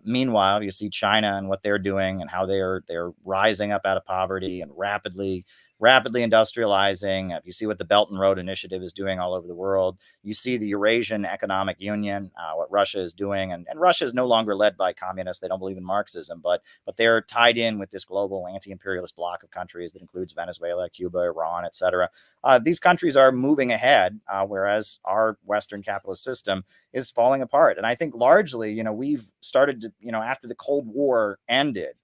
Meanwhile, you see China and what they're doing and how they're rising up out of poverty and rapidly industrializing. If you see what the Belt and Road Initiative is doing all over the world, you see the Eurasian Economic Union, what Russia is doing, and Russia is no longer led by communists. They don't believe in Marxism, but they're tied in with this global anti-imperialist bloc of countries that includes Venezuela, Cuba, Iran, etc. These countries are moving ahead, whereas our Western capitalist system is falling apart. And I think largely, we've started to, after the Cold War ended,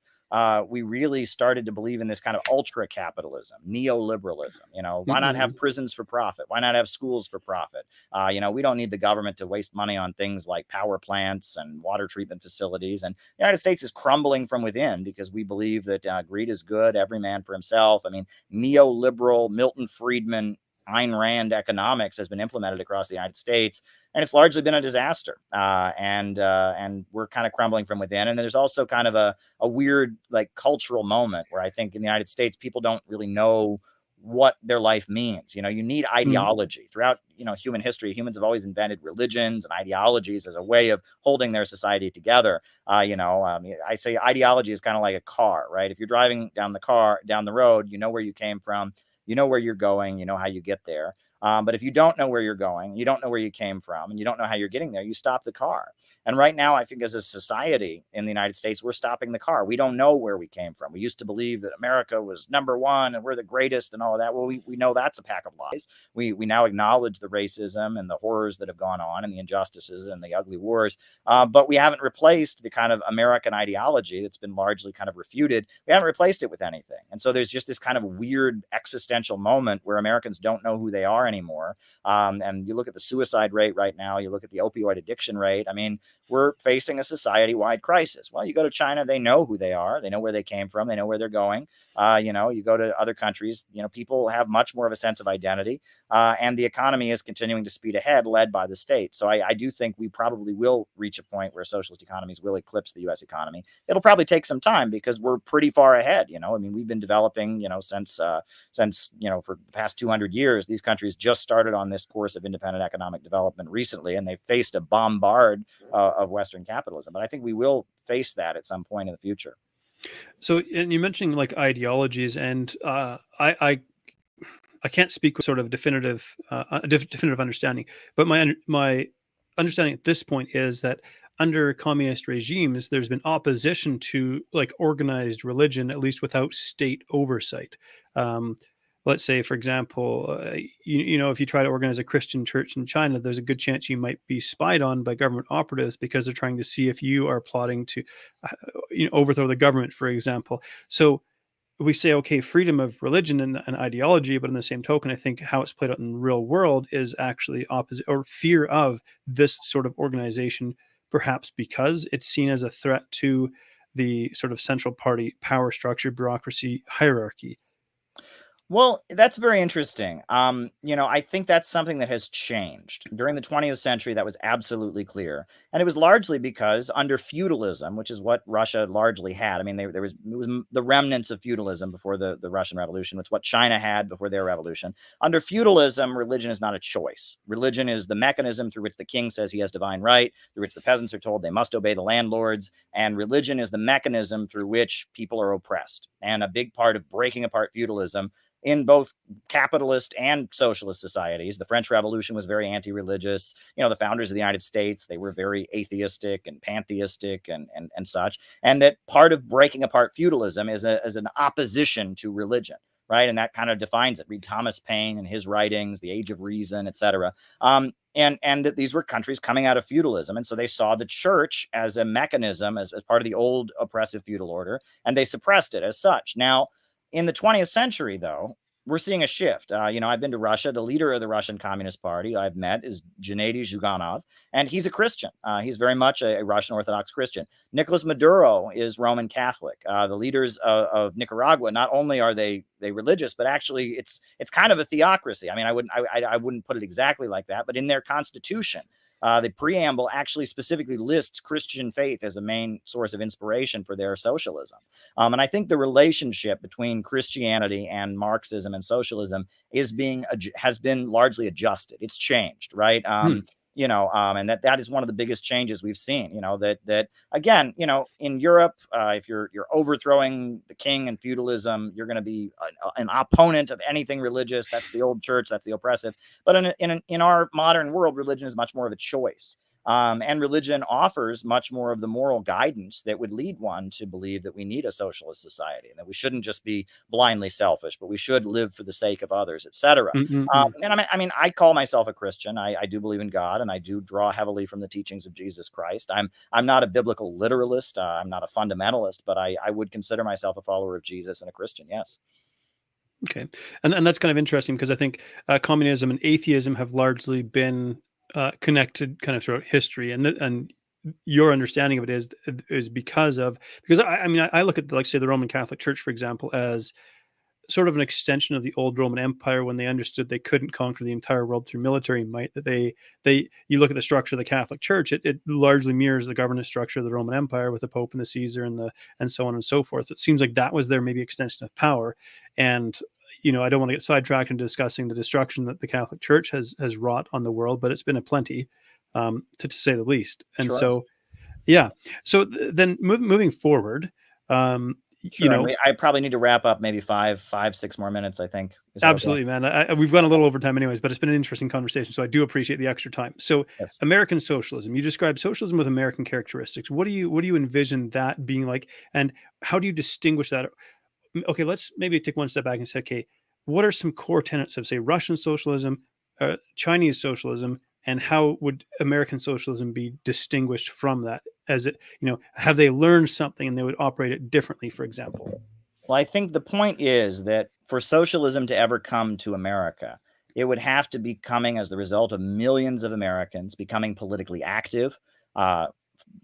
we really started to believe in this kind of ultra capitalism, neoliberalism. Why not have prisons for profit? Why not have schools for profit? We don't need the government to waste money on things like power plants and water treatment facilities. And the United States is crumbling from within because we believe that greed is good, every man for himself. I mean, neoliberal Milton Friedman, Ayn Rand economics has been implemented across the United States, and it's largely been a disaster. And we're kind of crumbling from within. And then there's also kind of a weird like cultural moment where I think in the United States, people don't really know what their life means. You need ideology throughout, human history. Humans have always invented religions and ideologies as a way of holding their society together. I say ideology is kind of like a car, right? If you're driving down the road, you know where you came from, you know where you're going, you know how you get there. But if you don't know where you're going, you don't know where you came from, and you don't know how you're getting there, you stop the car. And right now, I think as a society in the United States, we're stopping the car. We don't know where we came from. We used to believe that America was number one and we're the greatest and all of that. Well, we know that's a pack of lies. We now acknowledge the racism and the horrors that have gone on and the injustices and the ugly wars. But we haven't replaced the kind of American ideology that's been largely kind of refuted. We haven't replaced it with anything. And so there's just this kind of weird existential moment where Americans don't know who they are anymore. And you look at the suicide rate right now, you look at the opioid addiction rate. I mean, we're facing a society-wide crisis. Well, you go to China, they know who they are. They know where they came from. They know where they're going. You go to other countries, people have much more of a sense of identity. And the economy is continuing to speed ahead, led by the state. So I do think we probably will reach a point where socialist economies will eclipse the U.S. economy. It'll probably take some time because we're pretty far ahead. We've been developing, since for the past 200 years. These countries just started on this course of independent economic development recently, and they faced a bombard of Western capitalism. But I think we will face that at some point in the future. So, and you mentioning like ideologies, and I can't speak with sort of definitive understanding, but my understanding at this point is that under communist regimes, there's been opposition to like organized religion, at least without state oversight. let's say, for example, if you try to organize a Christian church in China, there's a good chance you might be spied on by government operatives because they're trying to see if you are plotting to overthrow the government, for example. So we say, okay, freedom of religion and ideology, but in the same token, I think how it's played out in the real world is actually opposite, or fear of this sort of organization, perhaps because it's seen as a threat to the sort of central party power structure, bureaucracy, hierarchy. Well, that's very interesting. I think that's something that has changed. During the 20th century, that was absolutely clear. And it was largely because under feudalism, which is what Russia largely had. I mean, it was the remnants of feudalism before the Russian Revolution. It's what China had before their revolution. Under feudalism, religion is not a choice. Religion is the mechanism through which the king says he has divine right, through which the peasants are told they must obey the landlords. And religion is the mechanism through which people are oppressed. And a big part of breaking apart feudalism in both capitalist and socialist societies. The French Revolution was very anti-religious. The founders of the United States, they were very atheistic and pantheistic and such. And that part of breaking apart feudalism is an opposition to religion, right? And that kind of defines it. Read Thomas Paine and his writings, The Age of Reason, etc. And that these were countries coming out of feudalism. And so they saw the church as a mechanism, as part of the old oppressive feudal order, and they suppressed it as such. Now, in the 20th century, though, we're seeing a shift. I've been to Russia. The leader of the Russian Communist Party I've met is Gennady Zyuganov, and he's a Christian. He's very much a Russian Orthodox Christian. Nicolas Maduro is Roman Catholic. The leaders of Nicaragua, not only are they religious, but actually it's kind of a theocracy. I mean, I wouldn't put it exactly like that, but in their constitution, the preamble actually specifically lists Christian faith as a main source of inspiration for their socialism. And I think the relationship between Christianity and Marxism and socialism has been largely adjusted. It's changed, right? And that is one of the biggest changes we've seen. That again, in Europe, if you're overthrowing the king and feudalism, you're going to be an opponent of anything religious. That's the old church. That's the oppressive. But in our modern world, religion is much more of a choice. And religion offers much more of the moral guidance that would lead one to believe that we need a socialist society and that we shouldn't just be blindly selfish, but we should live for the sake of others, etc. And I call myself a Christian. I do believe in God, and I do draw heavily from the teachings of Jesus Christ. I'm not a biblical literalist. I'm not a fundamentalist, but I would consider myself a follower of Jesus and a Christian. Yes. Okay, and that's kind of interesting because I think communism and atheism have largely been connected kind of throughout history, and your understanding of it is because I look at like say the Roman Catholic Church, for example, as sort of an extension of the old Roman Empire when they understood they couldn't conquer the entire world through military might. That you look at the structure of the Catholic Church, it largely mirrors the governance structure of the Roman Empire with the Pope and the Caesar and so on and so forth. It seems like that was their maybe extension of power. And I don't want to get sidetracked in discussing the destruction that the Catholic Church has wrought on the world, but it's been a plenty, to say the least. And Sure. so, yeah. So then moving forward, Sure. I probably need to wrap up maybe 6 more minutes, I think. Absolutely, okay? Man. We've gone a little over time anyways, but it's been an interesting conversation. So I do appreciate the extra time. So yes. American socialism, you described socialism with American characteristics. What do you envision that being like? And how do you distinguish that? Okay, let's maybe take one step back and say, okay, what are some core tenets of, say, Russian socialism, Chinese socialism, and how would American socialism be distinguished from that? Have they learned something and they would operate it differently, for example? Well, I think the point is that for socialism to ever come to America, it would have to be coming as the result of millions of Americans becoming politically active,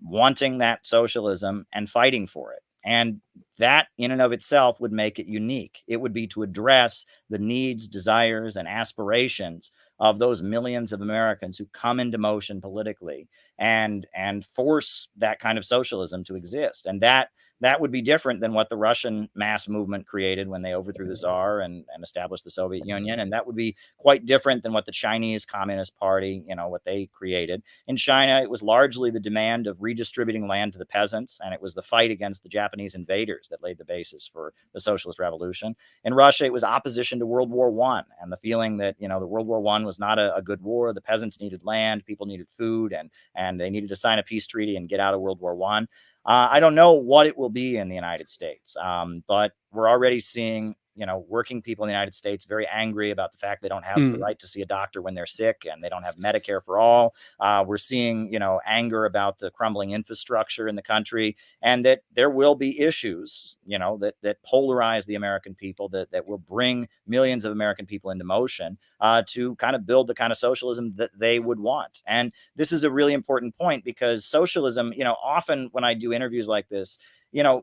wanting that socialism and fighting for it. And that in and of itself would make it unique. It would be to address the needs, desires, and aspirations of those millions of Americans who come into motion politically and force that kind of socialism to exist. And that would be different than what the Russian mass movement created when they overthrew the Tsar and established the Soviet Union. And that would be quite different than what the Chinese Communist Party, what they created. In China, it was largely the demand of redistributing land to the peasants, and it was the fight against the Japanese invaders that laid the basis for the socialist revolution. In Russia, it was opposition to World War I and the feeling that, the World War I was not a good war. The peasants needed land, people needed food, and they needed to sign a peace treaty and get out of World War I. I don't know what it will be in the United States, but we're already seeing working people in the United States very angry about the fact they don't have the right to see a doctor when they're sick, and they don't have Medicare for all. We're seeing, anger about the crumbling infrastructure in the country, and that there will be issues, that polarize the American people, that will bring millions of American people into motion to kind of build the kind of socialism that they would want. And this is a really important point, because socialism, often when I do interviews like this,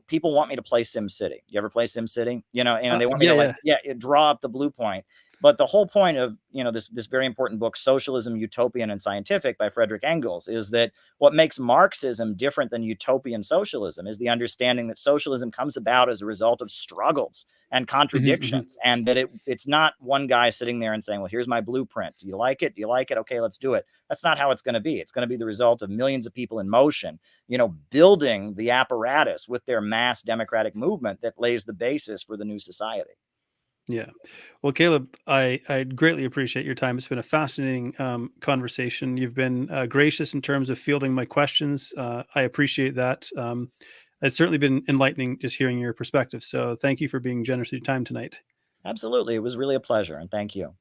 people want me to play SimCity. You ever play SimCity? And they want me to draw up the blue point. But the whole point of, this very important book, Socialism, Utopian and Scientific by Friedrich Engels, is that what makes Marxism different than utopian socialism is the understanding that socialism comes about as a result of struggles and contradictions, and that it's not one guy sitting there and saying, well, here's my blueprint. Do you like it? Do you like it? Okay, let's do it. That's not how it's going to be. It's going to be the result of millions of people in motion, building the apparatus with their mass democratic movement that lays the basis for the new society. Yeah. Well, Caleb, I greatly appreciate your time. It's been a fascinating conversation. You've been gracious in terms of fielding my questions. I appreciate that. It's certainly been enlightening just hearing your perspective. So thank you for being generous with your time tonight. Absolutely. It was really a pleasure. And thank you.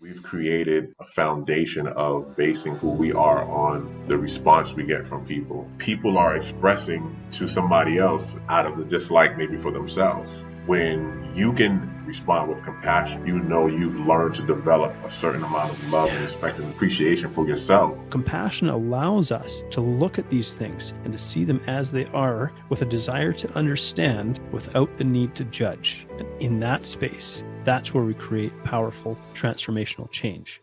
We've created a foundation of basing who we are on the response we get from people. People are expressing to somebody else out of the dislike maybe for themselves. When you can respond with compassion, you've learned to develop a certain amount of love and respect and appreciation for yourself. Compassion allows us to look at these things and to see them as they are, with a desire to understand without the need to judge. And in that space, that's where we create powerful transformational change.